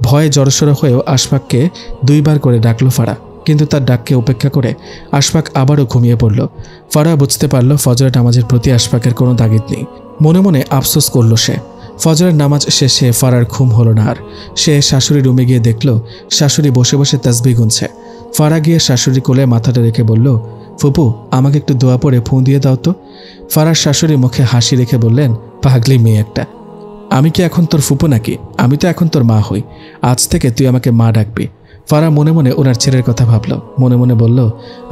ভয়ে জড়সড় হয়েও আশফাককে দুইবার করে ডাকল ফারা, কিন্তু তার ডাককে উপেক্ষা করে আশফাক আবারও ঘুমিয়ে পড়ল। ফারা বুঝতে পারল ফজরের নামাজের প্রতি আশফাকের কোনো তাগিদ নেই। মনে মনে আফসোস করল সে। ফজরের নামাজ শেষে ফারার ঘুম হলো না আর। সে শাশুড়ি রুমে গিয়ে দেখল শাশুড়ি বসে বসে তাসবিহ গুনছে। ফারা গিয়ে শাশুড়ি কোলে মাথাটা রেখে বলল, ফুপু আমাকে একটু দোয়া পড়ে ফোন দিয়ে দাও তো। ফারার শাশুড়ি মুখে হাসি রেখে বললেন, পাগলি মেয়ে একটা, আমি কি এখন তোর ফুপু নাকি? আমি তো এখন তোর মা হই, আজ থেকে তুই আমাকে মা ডাকবি। ফারা মনে মনে ওনার ছেলের কথা ভাবল। মনে মনে বলল,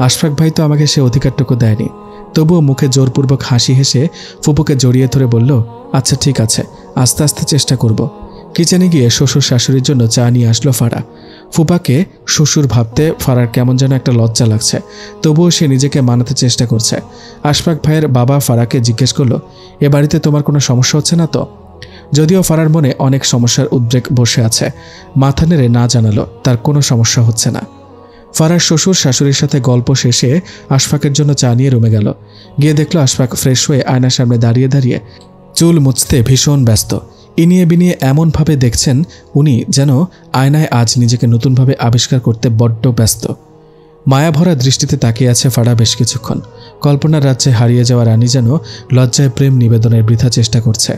আশফাক ভাই তো আমাকে সে অধিকারটুকু দেয়নি। তবুও মুখে জোরপূর্বক হাসি হেসে ফুপুকে জড়িয়ে ধরে বলল, আচ্ছা ঠিক আছে, আস্তে আস্তে চেষ্টা করব। কিচেনে গিয়ে শ্বশুর শাশুড়ির জন্য চা নিয়ে আসলো ফারা। ফুপাকে শ্বশুর ভাবতে ফারার কেমন যেন একটা লজ্জা লাগছে, তবুও সে নিজেকে মানাতে চেষ্টা করছে। আশফাক ভাইয়ের বাবা ফারাকে জিজ্ঞেস করলো, এ বাড়িতে তোমার কোনো সমস্যা হচ্ছে না তো? যদিও ফারার মনে অনেক সমস্যার উদ্রেক বসে আছে, মাথা নেড়ে না জানালো তার কোনো সমস্যা হচ্ছে না। ফারার শ্বশুর শাশুড়ির সাথে গল্প শেষে আশফাকের জন্য চা নিয়ে রুমে গেল। গিয়ে দেখলো আশফাক ফ্রেশ হয়ে আয়নার সামনে দাঁড়িয়ে দাঁড়িয়ে চুল মুছতে ভীষণ ব্যস্ত। ইনিয়ে বিনিয়ে এমনভাবে দেখছেন উনি যেন আয়নায় আজ নিজেকে নতুনভাবে আবিষ্কার করতে বড্ড ব্যস্ত। মায়াভরা দৃষ্টিতে তাকিয়ে আছে ফারা বেশ কিছুক্ষণ। কল্পনার রাজ্যে হারিয়ে যাওয়া রানী যেন লজ্জায় প্রেম নিবেদনের বৃথা চেষ্টা করছে।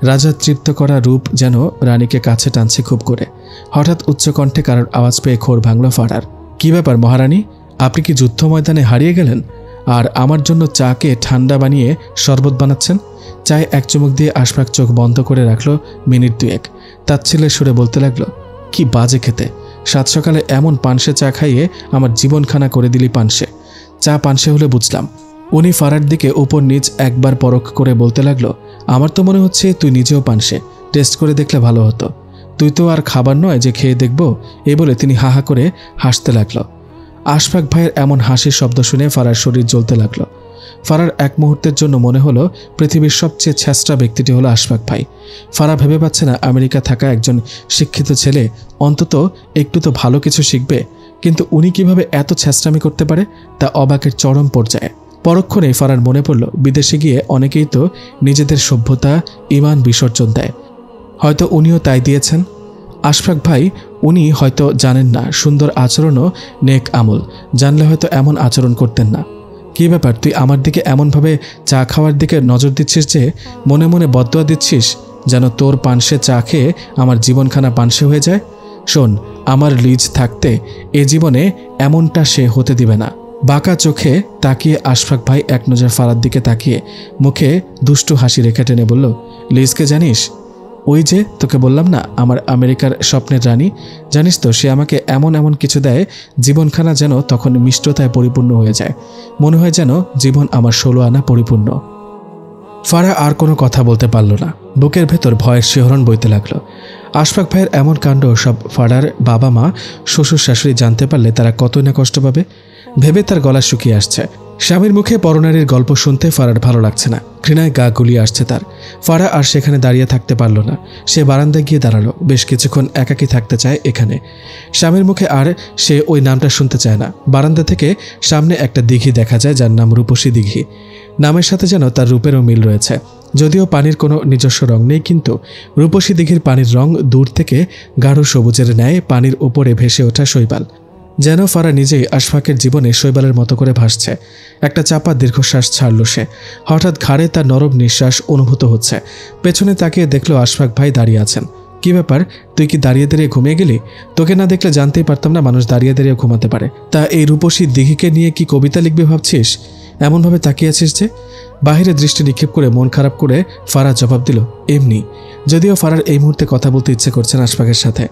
রাজা তৃপ্ত করা রূপ যেন রানীকে কাছে টানছে খুব করে। হঠাৎ উচ্চকণ্ঠে কারোর আওয়াজ পেয়ে খোর ভাঙল ফারার। কি ব্যাপার মহারানী, আপনি কি যুদ্ধ ময়দানে হারিয়ে গেলেন আর আমার জন্য চাকে ঠান্ডা বানিয়ে শরবত বানাচ্ছেন? চায়ে এক চুমুক দিয়ে আশফাক চোখ বন্ধ করে রাখলো মিনিট দুয়েক। তাচ্ছিল্যের সুরে বলতে লাগলো, কি বাজে খেতে, সাত সকালে এমন পানসে চা খাইয়ে আমার জীবনখানা করে দিলি পানসে। চা পানসে হলে বুঝলাম। উনি ফারার দিকে উপর নিচ একবার পরখ করে বলতে লাগলো, আমার তো মনে হচ্ছে তুই নিজেও পানসে, টেস্ট করে দেখলে ভালো হতো। তুই তো আর খাবার নয় যে খেয়ে দেখব। এই বলে তিনি হা হা করে হাসতে লাগলো। আশফাক ভাইয়ের এমন হাসির শব্দ শুনে ফারার শরীর জ্বলতে লাগলো। ফারার এক মুহূর্তের জন্য মনে হলো পৃথিবীর সবচেয়ে ছেঁচড়া ব্যক্তিটি হলো আশফাক ভাই। ফারা ভেবে পাচ্ছে না আমেরিকা থাকা একজন শিক্ষিত ছেলে অন্তত একটু তো ভালো কিছু শিখবে। কিন্তু উনি কিভাবে এত ছ্যাঁচড়ামি করতে পারে তা অবাকের চরম পর্যায়ে। পরক্ষণেই ফারার মনে পড়ল বিদেশে গিয়ে অনেকেই তো নিজেদের সভ্যতা ঈমান বিসর্জন দেয়, হয়তো উনিও তাই দিয়েছেন। আশফাক ভাই, উনি হয়তো জানেন না সুন্দর আচরণও নেক আমল, জানলে হয়তো এমন আচরণ করতেন না। কী ব্যাপার, তুই আমার দিকে এমনভাবে চা খাওয়ার দিকে নজর দিচ্ছিস যে মনে মনে বদদোয়া দিচ্ছিস যেন তোর পানসে চা খেয়ে আমার জীবনখানা পানসে হয়ে যায়। শোন, আমার লিজ থাকতে এ জীবনে এমনটা সে হতে দিবে না। বাঁকা চোখে তাকিয়ে আশফাক ভাই এক নজর ফারার দিকে তাকিয়ে মুখে দুষ্টু হাসি রেখে টেনে বলল, লিজকে জানিস? ওই যে তোকে বললাম না, আমার আমেরিকার স্বপ্নের রানী। জানিস তো, সে আমাকে এমন এমন কিছু দেয় জীবনখানা যেন তখন মিষ্টতায় পরিপূর্ণ হয়ে যায়, মনে হয় যেন জীবন আমার 16 আনা পরিপূর্ণ। ফারা আর কোনো কথা বলতে পারল না, বুকের ভেতর ভয়ের শিহরণ বইতে লাগলো। আশফাক ভাইয়ের এমন কাণ্ড সব ফারার বাবা মা শ্বশুর শাশুড়ি জানতে পারলে তারা কতই না কষ্ট পাবে ভেবে তার গলা শুকিয়ে আসছে। স্বামীর মুখে পরনারীর গল্প শুনতে ফারার ভালো লাগছে না, ঘৃণায় গা গুলিয়ে আসছে তার। ফারা আর সেখানে দাঁড়িয়ে থাকতে পারল না, সে বারান্দায় গিয়ে দাঁড়ালো। বেশ কিছুক্ষণ একাকী থাকতে চায় এখানে। স্বামীর মুখে আর সে ওই নামটা শুনতে চায় না। বারান্দা থেকে সামনে একটা দিঘি দেখা যায়, যার নাম রূপসী দিঘি। নামের সাথে যেন তার রূপেরও মিল রয়েছে, যদিও পানির কোনো নিজস্ব রং নেই, কিন্তু রূপসী দিঘির পানির রং দূর থেকে গাঢ় সবুজের ন্যায় পানির উপরে ভেসে ওঠা শৈবাল, যেন ফারা নিজেই আশফাকের জীবনে শৈবালের মতো করে ভাসছে। একটা চাপা দীর্ঘশ্বাস ছাড়ল সে। হঠাৎ ঘাড়ে তার নরম নিঃশ্বাস অনুভূত হচ্ছে। পেছনে তাকিয়ে দেখলো আশফাক ভাই দাঁড়িয়ে আছেন। কি ব্যাপার, তুই কি দাঁড়িয়ে দাঁড়িয়ে ঘুমিয়ে গেলি? তোকে না দেখলে জানতেই পারতাম না মানুষ দাঁড়িয়ে দাঁড়িয়ে ঘুমাতে পারে। তা এই রূপসী দিঘিকে নিয়ে কি কবিতা লিখবি ভাবছিস? এমনভাবে তাকিয়ে আছিস যে। বাহিরে দৃষ্টি নিক্ষেপ করে মন খারাপ করে ফারা জবাব দিল, এমনি। যদিও ফারার এই মুহূর্তে কথা বলতে ইচ্ছে করছে না আশফাকের সাথে।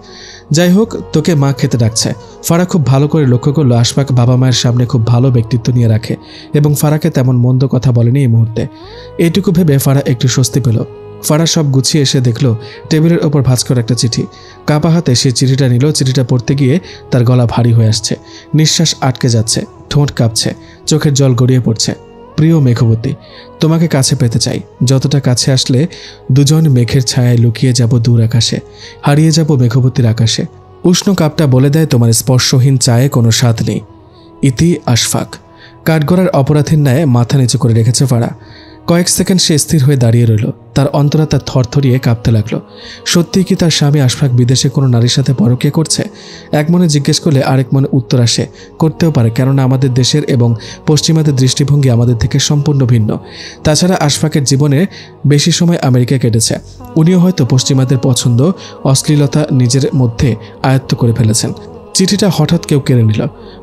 যাই হোক, তোকে মা খেতে ডাকছে। ফারা খুব ভালো করে লক্ষ্য করলো আশফাক বাবা মায়ের সামনে খুব ভালো ব্যক্তিত্ব নিয়ে রাখে এবং ফারাকে তেমন মন্দ কথা বলেনি এই মুহূর্তে। এইটুকু ভেবে ফারা একটু স্বস্তি পেল। ফারা সব গুছিয়ে এসে দেখলো টেবিলের ওপর ভাঁজ করে একটা চিঠি। কাপা হাতে সে চিঠিটা নিল। চিঠিটা পড়তে গিয়ে তার গলা ভারী হয়ে আসছে, নিঃশ্বাস আটকে যাচ্ছে, ঠোঁট কাঁপছে, চোখের জল গড়িয়ে পড়ছে। প্রিয় মেঘবতী, তোমাকে কাছে পেতে চাই। যতটা কাছে আসলে দুজন মেঘের ছায়ায় লুকিয়ে যাব দূর আকাশে, হারিয়ে যাব মেঘবতীর আকাশে। উষ্ণ কাপটা বলে দেয় তোমার স্পর্শহীন চায়ে কোনো স্বাদ নেই। ইতি আশফাক। কাঠগড়ার অপরাধীর ন্যায় মাথা নিচু করে রেখেছে ফারা। কয়েক সেকেন্ড সে স্থির হয়ে দাঁড়িয়ে রইল। তার অন্তরাত্মা থরথরিয়ে কাঁপতে লাগলো। সত্যিই কি তার স্বামী আশফাক বিদেশে কোনো নারীর সাথে পরকীয়া করছে? এক মনে জিজ্ঞেস করলে আরেক মনে উত্তর আসে, করতেও পারে, কেননা আমাদের দেশের এবং পশ্চিমাদের দৃষ্টিভঙ্গি আমাদের থেকে সম্পূর্ণ ভিন্ন। তাছাড়া আশফাকের জীবনে বেশি সময় আমেরিকায় কেটেছে। উনিও হয়তো পশ্চিমাদের পছন্দ, অশ্লীলতা নিজের মধ্যে আয়ত্ত করে ফেলেছেন। চিঠিটা হঠাৎ কেউ কেড়ে নিল।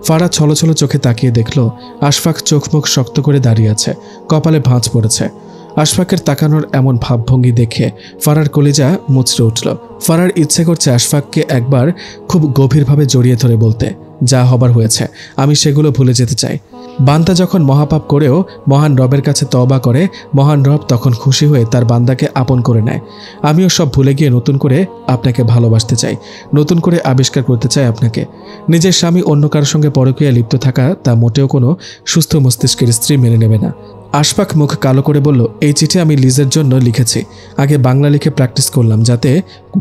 ফারা ছলছল চোখে তাকিয়ে দেখল আশফাক চোখ মুখ শক্ত করে দাঁড়িয়ে আছে, কপালে ভাঁজ পড়েছে। আশফাকের তাকানোর এমন ভাবভঙ্গি দেখে ফারার কলিজা মুচড়ে উঠল। ফারার ইচ্ছে করছে আশফাককে একবার খুব গভীরভাবে জড়িয়ে ধরে বলতে, যা হবার হয়েছে, আমি সেগুলো ভুলে যেতে চাই। বান্দা যখন মহাপাপ করেও মহান রবের কাছে তওবা করে, মহান রব তখন খুশি হয়ে তার বান্দাকে আপন করে নেয়। আমিও সব ভুলে গিয়ে নতুন করে আপনাকে ভালোবাসতে চাই, নতুন করে আবিষ্কার করতে চাই আপনাকে। নিজের স্বামী অন্য কারোর সঙ্গে পরকীয়ায় লিপ্ত থাকা তা মোটেও কোনো সুস্থ মস্তিষ্কের স্ত্রী মেনে নেবে না। আশফাক মুখ কালো করে বলল, এই চিঠি আমি লিজের জন্য লিখেছি। আগে বাংলা লিখে প্র্যাকটিস করলাম যাতে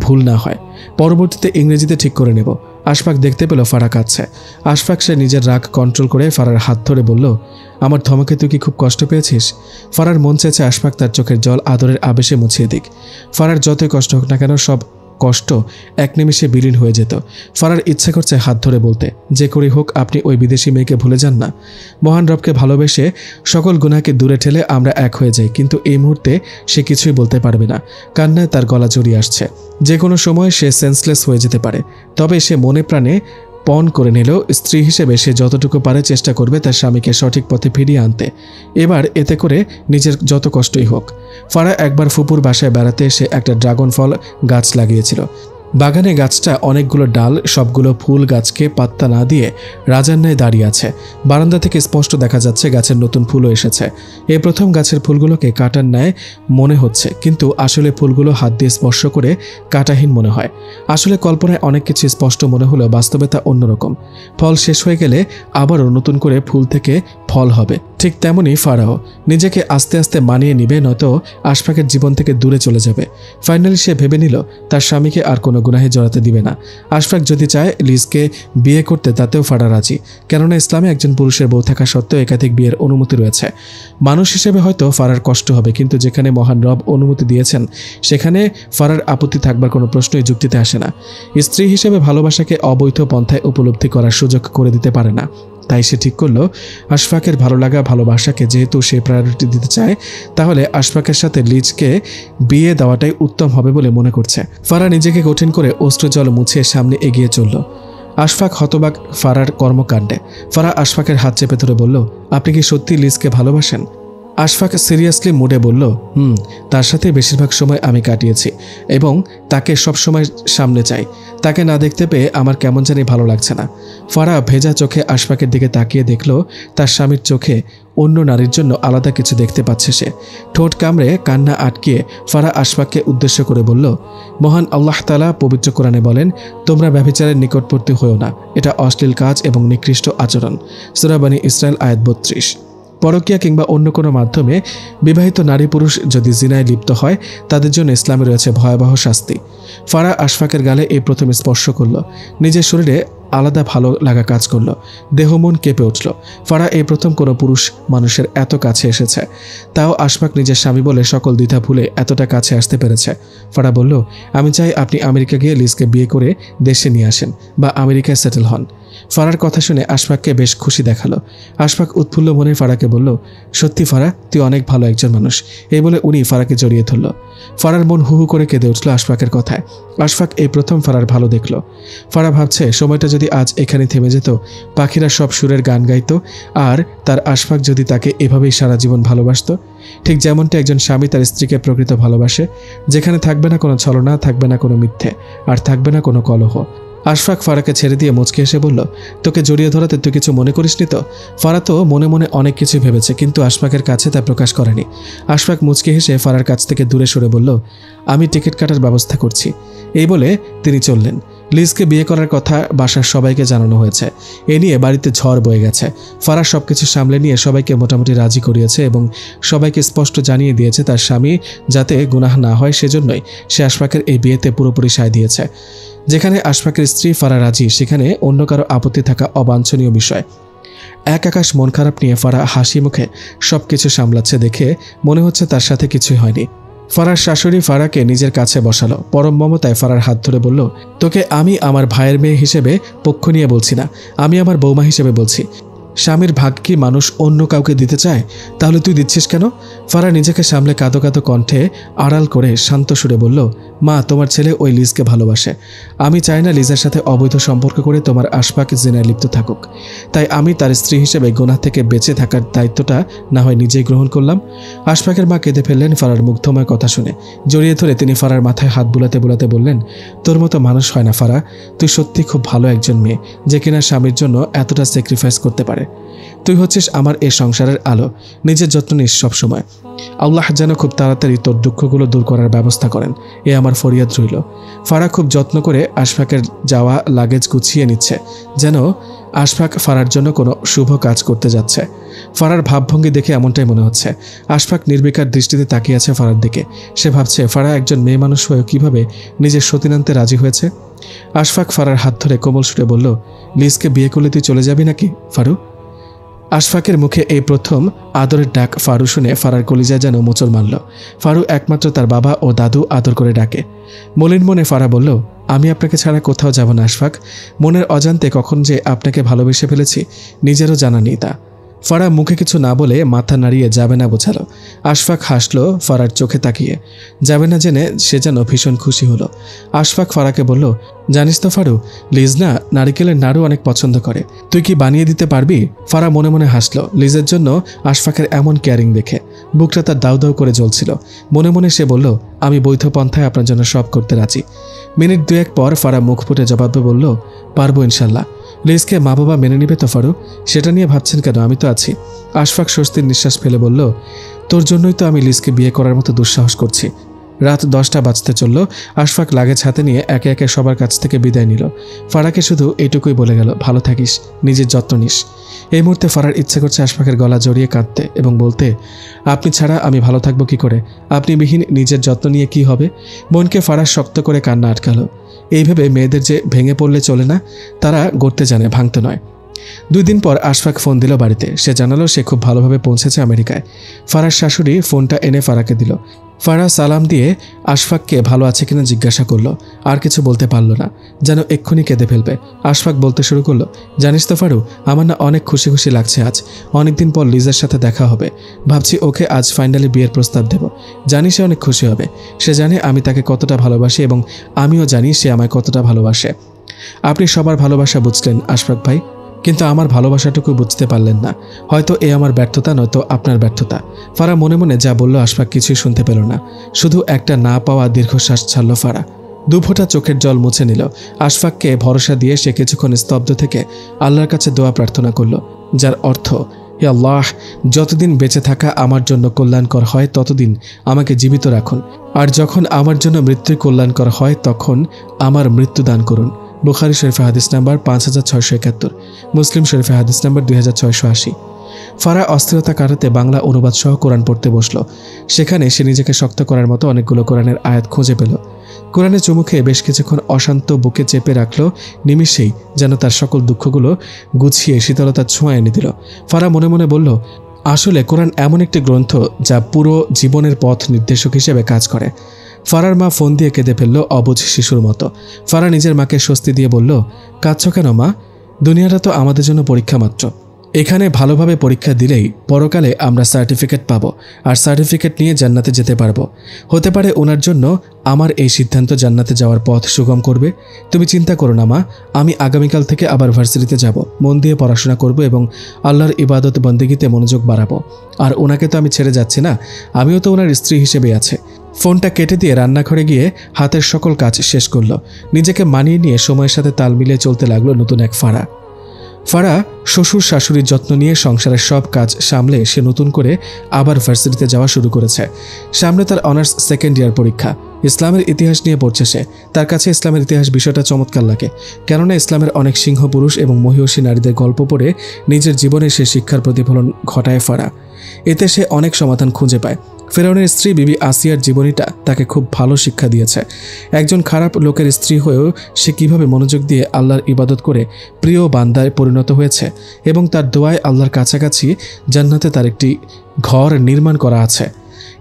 ভুল না হয়, পরবর্তীতে ইংরেজিতে ঠিক করে নেব। আশফাক দেখতে পেল ফারা কাঁদছে। আশফাক সে নিজের রাগ কন্ট্রোল করে ফারার হাত ধরে বলল, আমার ধমকে তুই কি খুব কষ্ট পেয়েছিস? ফারার মন চেয়েছে আশফাক তার চোখের জল আদরের আবেশে মুছিয়ে দিক। ফারার যতই কষ্ট হোক না কেন, সব কষ্ট এক নিমিষে বিলীন হয়ে যেত। ফারার ইচ্ছে করছে হাত ধরে বলতে, যে করেই হোক আপনি ওই বিদেশি মেয়েকে ভুলে যান না। মহান রবকে ভালোবেসে সকল গুনাহকে দূরে ঠেলে আমরা এক হয়ে যাই। কিন্তু এই মুহূর্তে সে কিছুই বলতে পারবে না। কান্নায় তার গলা জড়িয়ে আসছে। যে কোনো সময় সে সেন্সলেস হয়ে যেতে পারে। তবে সে মনে প্রাণে পণ করে নিলেও স্ত্রী হিসেবে সে যতটুকু পারে চেষ্টা করবে তার স্বামীকে সঠিক পথে ফিরিয়ে আনতে। এবার এতে করে নিজের যত কষ্টই হোক। ফারা একবার ফুপুর বাসায় বেড়াতে এসে একটা ড্রাগন ফল গাছ লাগিয়েছিল। বাগানে গাছটা অনেকগুলো ডাল, সবগুলো ফুল গাছকে পাত্তা না দিয়ে রাজার ন্যায় দাঁড়িয়ে আছে। বারান্দা থেকে স্পষ্ট দেখা যাচ্ছে গাছের নতুন ফুলও এসেছে। এই প্রথম গাছের ফুলগুলোকে কাটার ন্যায় মনে হচ্ছে, কিন্তু আসলে ফুলগুলো হাত দিয়ে স্পর্শ করে কাটাহীন মনে হয়। আসলে কল্পনায় অনেক কিছু স্পষ্ট মনে হলেও বাস্তবে তা অন্যরকম। ফল শেষ হয়ে গেলে আবারও নতুন করে ফুল থেকে ফল হবে। ঠিক তেমনই ফারাও নিজেকে আস্তে আস্তে মানিয়ে নিবে, নয়তো আশফাকের জীবন থেকে দূরে চলে যাবে। ফাইনালি সে ভেবে নিল তার স্বামীকে আর কোনো গুনাহে জড়াতে দিবে না। আশফাক যদি চায় লিজকে বিয়ে করতে তাতেও ফারা রাজি, কেননা ইসলামে একজন পুরুষের বউ থাকা সত্ত্বেও একাধিক বিয়ের অনুমতি রয়েছে। মানুষ হিসেবে হয়তো ফারার কষ্ট হবে, কিন্তু যেখানে মহান রব অনুমতি দিয়েছেন সেখানে ফারার আপত্তি থাকবার কোনো প্রশ্নই যুক্তিতে আসে না। স্ত্রী হিসেবে ভালোবাসাকে অবৈধ পন্থায় উপলব্ধি করার সুযোগ করে দিতে পারে না। তাই সে ঠিক করলো আশফাকের ভালো লাগা ভালোবাসাকে যেহেতু সে প্রায়োরিটি দিতে চায়, তাহলে আশফাকের সাথে লিজকে বিয়ে দেওয়াটাই উত্তম হবে বলে মনে করছে। ফারা নিজেকে কঠিন করে অশ্রুজল মুছে সামনে এগিয়ে চলল। আশফাক হতবাক ফারার কর্মকাণ্ডে। ফারা আশফাকের হাত চেপে ধরে বলল, আপনি কি সত্যি লিজকে ভালোবাসেন? আশফাক সিরিয়াসলি মুডে বলল, তার সাথে বেশিরভাগ সময় আমি কাটিয়েছি এবং তাকে সব সময় সামনে চাই। তাকে না দেখতে পেয়ে আমার কেমন জানি ভালো লাগছে না। ফারা ভেজা চোখে আশফাকের দিকে তাকিয়ে দেখল তার স্বামীর চোখে অন্য নারীর জন্য আলাদা কিছু দেখতে পাচ্ছে সে। ঠোঁট কামড়ে কান্না আটকিয়ে ফারা আশফাককে উদ্দেশ্য করে বলল, মহান আল্লাহ তাআলা পবিত্র কোরআনে বলেন, তোমরা ব্যভিচারের নিকটবর্তী হও না, এটা অশ্লীল কাজ এবং নিকৃষ্ট আচরণ। সূরা বনী ইসরাইল আয়াত 32। পরকীয়া কিংবা অন্য কোনো মাধ্যমে বিবাহিত নারী পুরুষ যদি জিনায় লিপ্ত হয় তাদের জন্য ইসলামে রয়েছে ভয়াবহ শাস্তি। ফারা আশফাকের গালে এই প্রথম স্পর্শ করল। নিজের শরীরে আলাদা ভালো লাগা কাজ করল, দেহ মন কেঁপে উঠল। ফারা এই প্রথম কোনো পুরুষ মানুষের এত কাছে এসেছে, তাও আশফাক নিজের স্বামী বলে সকল দ্বিধা ভুলে এতটা কাছে আসতে পেরেছে। ফারা বলল, আমি চাই আপনি আমেরিকা গিয়ে লিজকে বিয়ে করে দেশে নিয়ে আসেন বা আমেরিকায় সেটেল হন। ফারার কথা শুনে আশফাককে বেশ খুশি দেখালো। আশফাক উৎফুল্ল মনে ফারাকে বলল, সত্যি ফারা, তুই অনেক ভালো একজন মানুষ। এই বলে উনি ফারাকে জড়িয়ে ধরল। ফারার মন হু হু করে কেঁদে উঠল আশফাকের কথায়। আশফাক এই প্রথম ফারার ভালো দেখল। ফারা ভাবছে সময়টা যদি আজ এখানে থেমে যেত, পাখিরা সব সুরের গান গাইত, আর তার আশফাক যদি তাকে এভাবেই সারা জীবন ভালোবাসত, ঠিক যেমনটা একজন স্বামী তার স্ত্রীকে প্রকৃত ভালোবাসে, যেখানে থাকবে না কোনো ছলনা, থাকবে না কোনো মিথ্যে, আর থাকবে না কোনো কলহ। আশফাক ফারাকে ছেড়ে দিয়ে মুচকে এসে বলল, তোকে জড়িয়ে ধরাতে তুই কিছু মনে করিসনি তো? ফারা তো মনে মনে অনেক কিছু ভেবেছে, কিন্তু আশফাকের কাছে তা প্রকাশ করেনি। আশফাক মুচকে হেসে ফারার কাছ থেকে দূরে সরে বলল, আমি টিকিট কাটার ব্যবস্থা করছি। এই বলে তিনি চললেন। লিজকে বিয়ে করার কথা বাসার সবাইকে জানানো হয়েছে। এ নিয়ে বাড়িতে ঝড় বয়ে গেছে। ফারা সবকিছু সামলে নিয়ে সবাইকে মোটামুটি রাজি করিয়েছে এবং সবাইকে স্পষ্ট জানিয়ে দিয়েছে তার স্বামী যাতে গুনাহ না হয় সেজন্যই সে আশফাকের এই বিয়েতে পুরোপুরি সায় দিয়েছে। যেখানে আশফাকের স্ত্রী ফারা রাজি, সেখানে অন্য কারো আপত্তি থাকা অবাঞ্ছনীয় বিষয়। এক আকাশ মন খারাপ নিয়ে ফারা হাসি মুখে সবকিছু সামলাচ্ছে দেখে মনে হচ্ছে তার সাথে কিছুই হয়নি। ফারার শাশুড়ি ফারাকে নিজের কাছে বসালো। পরম মমতায় ফারার হাত ধরে বলল, তোকে আমি আমার ভাইয়ের মেয়ে হিসেবে পক্ষ নিয়ে বলছি না, আমি আমার বৌমা হিসেবে বলছি। স্বামীর ভাগ কি মানুষ অন্য কাউকে দিতে চায়? তাহলে তুই দিচ্ছিস কেন? ফারা নিজেকে সামলে কাঁদো কাঁদো কণ্ঠে আড়াল করে শান্ত সুরে বলল, মা, তোমার ছেলে ওই লিজকে ভালোবাসে। আমি চাই না লিজের সাথে অবৈধ সম্পর্ক করে তোমার আশফাক জিনায় লিপ্ত থাকুক। তাই আমি তার স্ত্রী হিসেবে গুনাহ থেকে বেঁচে থাকার দায়িত্বটা না হয় নিজেই গ্রহণ করলাম। আশফাকের মা কেঁদে ফেললেন ফারার মুগ্ধময় কথা শুনে। জড়িয়ে ধরে তিনি ফারার মাথায় হাত বুলাতে বুলাতে বললেন, তোর মতো মানুষ হয় না ফারা, তুই সত্যি খুব ভালো একজন মেয়ে যে কিনা স্বামীর জন্য এতটা স্যাক্রিফাইস করতে পারে। তুই হচ্ছিস আমার এই সংসারের আলো। নিজের যত্ন নিস সবসময়। আল্লাহ যেন খুব তাড়াতাড়ি তোর দুঃখগুলো দূর করার ব্যবস্থা করেন, এ আমার ফরিয়াদ রইল। ফারা খুব যত্ন করে আশফাকের যাওয়া লাগেজ গুছিয়ে নিচ্ছে, যেন আশফাক ফারার জন্য কোনো শুভ কাজ করতে যাচ্ছে। ফারার ভাবভঙ্গি দেখে এমনটাই মনে হচ্ছে। আশফাক নির্বিকার দৃষ্টিতে তাকিয়ে আছে ফারার দিকে। সে ভাবছে ফারা একজন মেয়ে মানুষ হয়েও কিভাবে নিজের সতীন আনতে রাজি হয়েছে। আশফাক ফারার হাত ধরে কোমল সুরে বলল, লিজকে বিয়ে করলে তুই চলে যাবি নাকি ফারু? আশফাকের মুখে এই প্রথম আদরের ডাক ফারু শুনে ফারার কলিজায় যেন মোচড় মারল। ফারু একমাত্র তার বাবা ও দাদু আদর করে ডাকে। মলিন মনে ফারা বলল, আমি আপনাকে ছাড়া কোথাও যাব না আশফাক। মনের অজান্তে কখন যে আপনাকে ভালোবেসে ফেলেছি নিজেরও জানা নেই তা। ফারা মুখে কিছু না বলে মাথা নাড়িয়ে যাবে না বোঝালো। আশফাক হাসলো ফারার চোখে তাকিয়ে। যাবে না জেনে সে যেন ভীষণ খুশি হলো। আশফাক ফারাকে বলল, জানিস তো ফারু, লিজ না নারিকেলের নাড়ু অনেক পছন্দ করে, তুই কি বানিয়ে দিতে পারবি? ফারা মনে মনে হাসলো লিজের জন্য আশফাকের এমন কেয়ারিং দেখে। বুকটা তার দাউ দাউ করে জ্বলছিল। মনে মনে সে বলল, আমি বৈধ পন্থায় আপনার জন্য সব করতে রাজি। মিনিট দুয়েক পর ফারা মুখ ফুটে জবাব বলল, পারবো ইনশাল্লাহ। লিজকে মা বাবা মেনে নিবে তো ফারু? সেটা নিয়ে ভাবছেন কেন? আমি তো আছি। আশফাক স্বস্তির নিঃশ্বাস ফেলে বলল, তোর জন্যই তো আমি লিজকে বিয়ে করার মতো দুঃসাহস করছি। রাত 10টা বাজতে চলল। আশফাক লাগেজ হাতে নিয়ে একে একে সবার কাছ থেকে বিদায় নিল। ফারাকে শুধু এইটুকুই বলে গেল, ভালো থাকিস, নিজের যত্ন নিস। এই মুহূর্তে ফারার ইচ্ছে করছে আশফাকের গলা জড়িয়ে কাঁদতে এবং বলতে, আপনি ছাড়া আমি ভালো থাকবো কি করে? আপনি বিহীন নিজের যত্ন নিয়ে কি হবে? মনকে ফারা শক্ত করে কান্না আটকালো। এইভাবে মেয়েদের যে ভেঙে পড়লে চলে না, তারা গড়তে জানে, ভাঙতে নয়। 2 দিন পর আশফাক ফোন দিল বাড়িতে। সে জানালো সে খুব ভালোভাবে পৌঁছেছে আমেরিকায়। ফারার শাশুড়ি ফোনটা এনে ফারাকে দিল। ফারা সালাম দিয়ে আশফাককে ভালো আছে কিনা জিজ্ঞাসা করলো। আর কিছু বলতে পারল না, যেন এক্ষুনি কেঁদে ফেলবে। আশফাক বলতে শুরু করলো, জানিস তো ফারু, আমার না অনেক খুশি খুশি লাগছে আজ। অনেকদিন পর লিজার সাথে দেখা হবে। ভাবছি ওকে আজ ফাইনালি বিয়ের প্রস্তাব দেব। জানি সে অনেক খুশি হবে। সে জানে আমি তাকে কতটা ভালোবাসি এবং আমিও জানি সে আমায় কতটা ভালোবাসে। আপনি সবার ভালোবাসা বুঝলেন আশফাক ভাই, কিন্তু আমার ভালোবাসাটুকু বুঝতে পারলেন না। হয়তো এ আমার ব্যর্থতা, নয়তো আপনার ব্যর্থতা। ফারা মনে মনে যা বলল আশফাক কিছুই শুনতে পেল না। শুধু একটা না পাওয়া দীর্ঘশ্বাস ছাড়ল ফারা। 2 ফোঁটা চোখের জল মুছে নিল। আশফাককে ভরসা দিয়ে সে কিছুক্ষণ স্তব্ধ থেকে আল্লাহর কাছে দোয়া প্রার্থনা করল, যার অর্থ, হে আল্লাহ, যতদিন বেঁচে থাকা আমার জন্য কল্যাণকর হয় ততদিন আমাকে জীবিত রাখুন, আর যখন আমার জন্য মৃত্যু কল্যাণকর হয় তখন আমার মৃত্যু দান করুন। বুখারী শরীফে হাদিস নাম্বার 5671, মুসলিম শরীফে হাদিস নাম্বার 2680। ফারা অস্থিরতা কাটাতে বাংলা অনুবাদ সহ কোরআন পড়তে বসল। সেখানে সে নিজেকে শক্ত করার মতো অনেকগুলো কোরআনের আয়াত খুঁজে পেল। কোরআনে চুমু খেয়ে বেশ কিছুক্ষণ অশান্ত বুকে চেপে রাখল। নিমিষেই যেন তার সকল দুঃখগুলো গুছিয়ে শীতলতার ছোঁয়া এনে দিল। ফারা মনে মনে বলল, আসলে কোরআন এমন একটি গ্রন্থ যা পুরো জীবনের পথ নির্দেশক হিসেবে কাজ করে। ফারার মা ফোন দিয়ে কেঁদে ফেলল অবুঝ শিশুর মতো। ফারা নিজের মাকে স্বস্তি দিয়ে বলল, কাঁদছ কেন মা? দুনিয়াটা তো আমাদের জন্য পরীক্ষা মাত্র। এখানে ভালোভাবে পরীক্ষা দিলেই পরকালে আমরা সার্টিফিকেট পাবো, আর সার্টিফিকেট নিয়ে জান্নাতে যেতে পারবো। হতে পারে ওনার জন্য আমার এই সিদ্ধান্ত জান্নাতে যাওয়ার পথ সুগম করবে। তুমি চিন্তা করো না মা, আমি আগামীকাল থেকে আবার ভার্সিটিতে যাব, মন দিয়ে পড়াশোনা করব এবং আল্লাহর ইবাদত বন্দেগীতে মনোযোগ বাড়াবো। আর ওনাকে তো আমি ছেড়ে যাচ্ছি না, আমিও তো ওনার স্ত্রী হিসেবে আছে। ফোনটা কেটে দিয়ে রান্নাঘরে গিয়ে হাতের সকল কাজ শেষ করল। নিজেকে মানিয়ে নিয়ে সময়ের সাথে তাল মিলিয়ে চলতে লাগলো নতুন এক ফারা। ফারা শ্বশুর শাশুড়ির যত্ন নিয়ে সংসারের সব কাজ সামলে সে নতুন করে আবার ভার্সিটিতে যাওয়া শুরু করেছে। সামনে তার অনার্স 2nd ইয়ার পরীক্ষা। ইসলামের ইতিহাস নিয়ে পড়ছে সে। তার কাছে ইসলামের ইতিহাস বিষয়টা চমৎকার লাগে, কেননা ইসলামের অনেক সিংহ পুরুষ এবং মহিষী নারীদের গল্প পড়ে নিজের জীবনে সে শিক্ষার প্রতিফলন ঘটায় ফারা। এতে সে অনেক সমাধান খুঁজে পায়। ফেরাউনের স্ত্রী বিবি আসিয়ার জীবনীটা তাকে খুব ভালো শিক্ষা দিয়েছে। একজন খারাপ লোকের স্ত্রী হয়েও সে কিভাবে মনোযোগ দিয়ে আল্লাহর ইবাদত করে প্রিয় বান্দায় পরিণত হয়েছে এবং তার দোয়ায় আল্লাহর কাছাকাছি জান্নাতে তার একটি ঘর নির্মাণ করা আছে।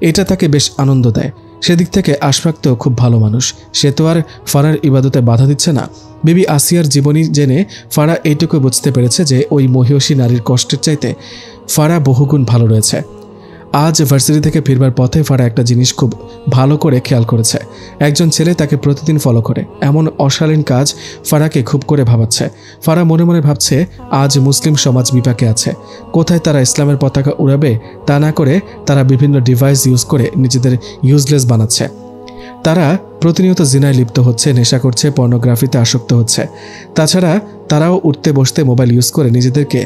এটা তাকে বেশ আনন্দ দেয়। সেদিক থেকে আশফাক তো খুব ভালো মানুষ, সে তো আর ফারার ইবাদতে বাধা দিচ্ছে না। বিবি আসিয়ার জীবনী জেনে ফারা এইটুকু বুঝতে পেরেছে যে ওই মহিষী নারীর কষ্টের চাইতে ফারা বহুগুণ ভালো রয়েছে। আজ ভার্সিটি থেকে ফিরবার পথে ফারা একটা জিনিস খুব ভালো করে খেয়াল করেছে। একজন ছেলে তাকে প্রতিদিন ফলো করে। এমন অশালীন কাজ ফারাকে খুব করে ভাবাচ্ছে। ফারা মনে মনে ভাবছে, আজ মুসলিম সমাজ বিপাকে আছে। কোথায় তারা ইসলামের পতাকা উড়াবে তা না করে তারা বিভিন্ন ডিভাইস ইউজ করে নিজেদের ইউজলেস বানাচ্ছে। তারা প্রতিনিয়ত জিনায় লিপ্ত হচ্ছে, নেশা করছে, পর্নোগ্রাফিতে আসক্ত হচ্ছে। তাছাড়া তারাও উঠতে বসতে মোবাইল ইউজ করে নিজেদেরকে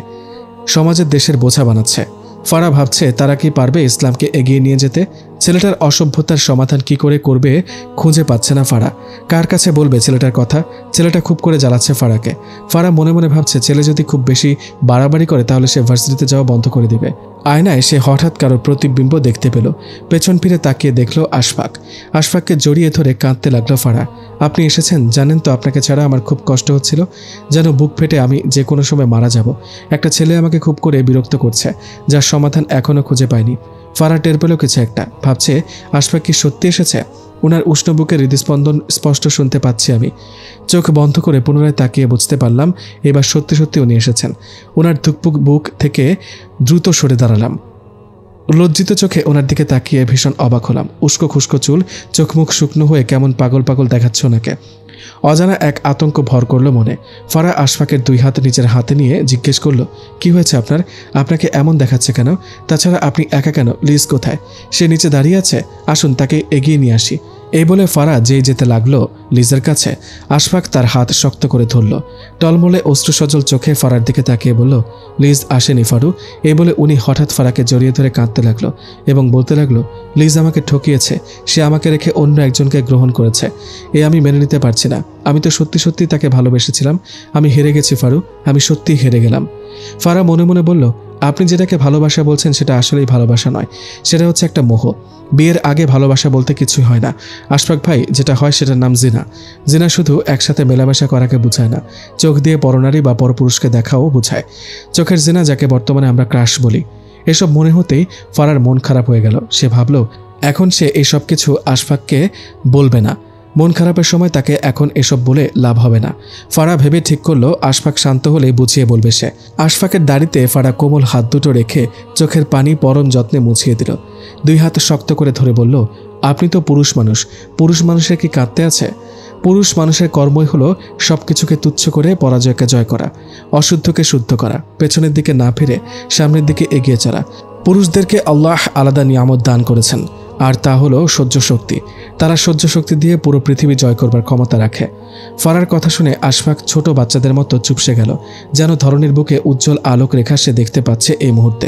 সমাজের দেশের বোঝা বানাচ্ছে। ফারা ভাবছে তারা কি পারবে ইসলামকে এগিয়ে নিয়ে যেতে? ছেলেটার অসভ্যতার সমাধান কি করে করবে খুঁজে পাচ্ছে না ফারা। কার কাছে বলবে ছেলেটার কথা? ছেলেটা খুব করে জ্বালাচ্ছে ফারাকে। ফারা মনে মনে ভাবছে ছেলে যদি খুব বেশি বাড়াবাড়ি করে তাহলে সে ভার্সিটিতে যাওয়া বন্ধ করে দিবে। আয়নায় সে হঠাৎ কারোর প্রতিবিম্ব দেখতে পেল। পেছন ফিরে তাকিয়ে দেখল আশফাক। আশফাককে জড়িয়ে ধরে কাঁদতে লাগলো ফারা। আপনি এসেছেন, জানেন তো আপনাকে ছাড়া আমার খুব কষ্ট হচ্ছিল, যেন বুক ফেটে আমি যে কোনো সময় মারা যাব। একটা ছেলে আমাকে খুব করে বিরক্ত করছে, যার সমাধান এখনও খুঁজে পায়নি। ফারা টের পেল কিছু একটা, ভাবছে আশফাক কি সত্যি এসেছে? ওনার উষ্ণ বুকের হৃদস্পন্দন স্পষ্ট শুনতে পাচ্ছি আমি। চোখ বন্ধ করে পুনরায় তাকিয়ে বুঝতে পারলাম এবার সত্যি সত্যি উনি এসেছেন। ওনার ধুকপুক বুক থেকে দ্রুত সরে দাঁড়ালাম। লজ্জিত চোখে ওনার দিকে তাকিয়ে ভীষণ অবাক হলাম। উস্কো খুস্কো চুল, চোখ মুখ শুকনো হয়ে কেমন পাগল পাগল দেখাচ্ছে ওনাকে। অজানা এক আতঙ্ক ভর করলো মনে। ফারা আশফাকের 2 হাত নিজের হাতে নিয়ে জিজ্ঞেস করলো, কি হয়েছে আপনার? আপনাকে এমন দেখাচ্ছে কেন? তাছাড়া আপনি একা কেন? লিজ কোথায়? সে নিচে দাঁড়িয়ে আছে, আসুন তাকে এগিয়ে নিয়ে আসি। এই বলে ফারা যেই যেতে লাগলো লিজের কাছে, আশফাক তার হাত শক্ত করে ধরল। টলমলে অশ্রুসজল চোখে ফারার দিকে তাকিয়ে বলল, লিজ আসেনি ফারু। এই বলে উনি হঠাৎ ফারাকে জড়িয়ে ধরে কাঁদতে লাগলো এবং বলতে লাগলো, লিজ আমাকে ঠকিয়েছে, সে আমাকে রেখে অন্য একজনকে গ্রহণ করেছে। এ আমি মেনে নিতে পারছি না। আমি তো সত্যি সত্যি তাকে ভালোবেসেছিলাম। আমি হেরে গেছি ফারু, আমি সত্যিই হেরে গেলাম। ফারা মনে মনে বলল, আপনি যেটাকে ভালোবাসা বলছেন সেটা আসলেই ভালোবাসা নয়, সেটা হচ্ছে একটা মোহ। বিয়ের আগে ভালোবাসা বলতে কিছুই হয় না আশফাক ভাই, যেটা হয় সেটার নাম জিনা। জিনা শুধু একসাথে মেলামেশা করাকে বোঝায় না, চোখ দিয়ে পরনারী বা পরপুরুষকে দেখাও বোঝায়। চোখের জিনা, যাকে বর্তমানে আমরা ক্রাশ বলি। এসব মনে হতেই ফারার মন খারাপ হয়ে গেল। সে ভাবল এখন সে এসব কিছু আশফাককে বলবে না। মন খারাপের সময় তাকে এখন এসব বলে লাভ হবে না। ফারা ভেবে ঠিক করলো আশফাক শান্ত হলে বুঝিয়ে বলবে সে। আশফাকের দাড়িতে ফারা কোমল হাত দুটো রেখে চোখের পানি পরম যত্নে মুছিয়ে দিল। 2 হাত শক্ত করে ধরে বলল, আপনি তো পুরুষ মানুষ, পুরুষ মানুষের কি কাঁদতে আছে? পুরুষ মানুষের কর্মই হলো সব কিছুকে তুচ্ছ করে পরাজয়কে জয় করা, অশুদ্ধকে শুদ্ধ করা, পেছনের দিকে না ফিরে সামনের দিকে এগিয়ে চলা। পুরুষদেরকে আল্লাহ আলাদা নিয়ামত দান করেছেন, আর তা হলো সহ্য শক্তি। তারা সহ্য শক্তি দিয়ে পুরো পৃথিবী জয় করবার ক্ষমতা রাখে। ফারার কথা শুনে আশফাক ছোট বাচ্চাদের মতো চুপসে গেল, যেন ধরনীর বুকে উজ্জ্বল আলোক রেখা সে দেখতে পাচ্ছে এই মুহূর্তে।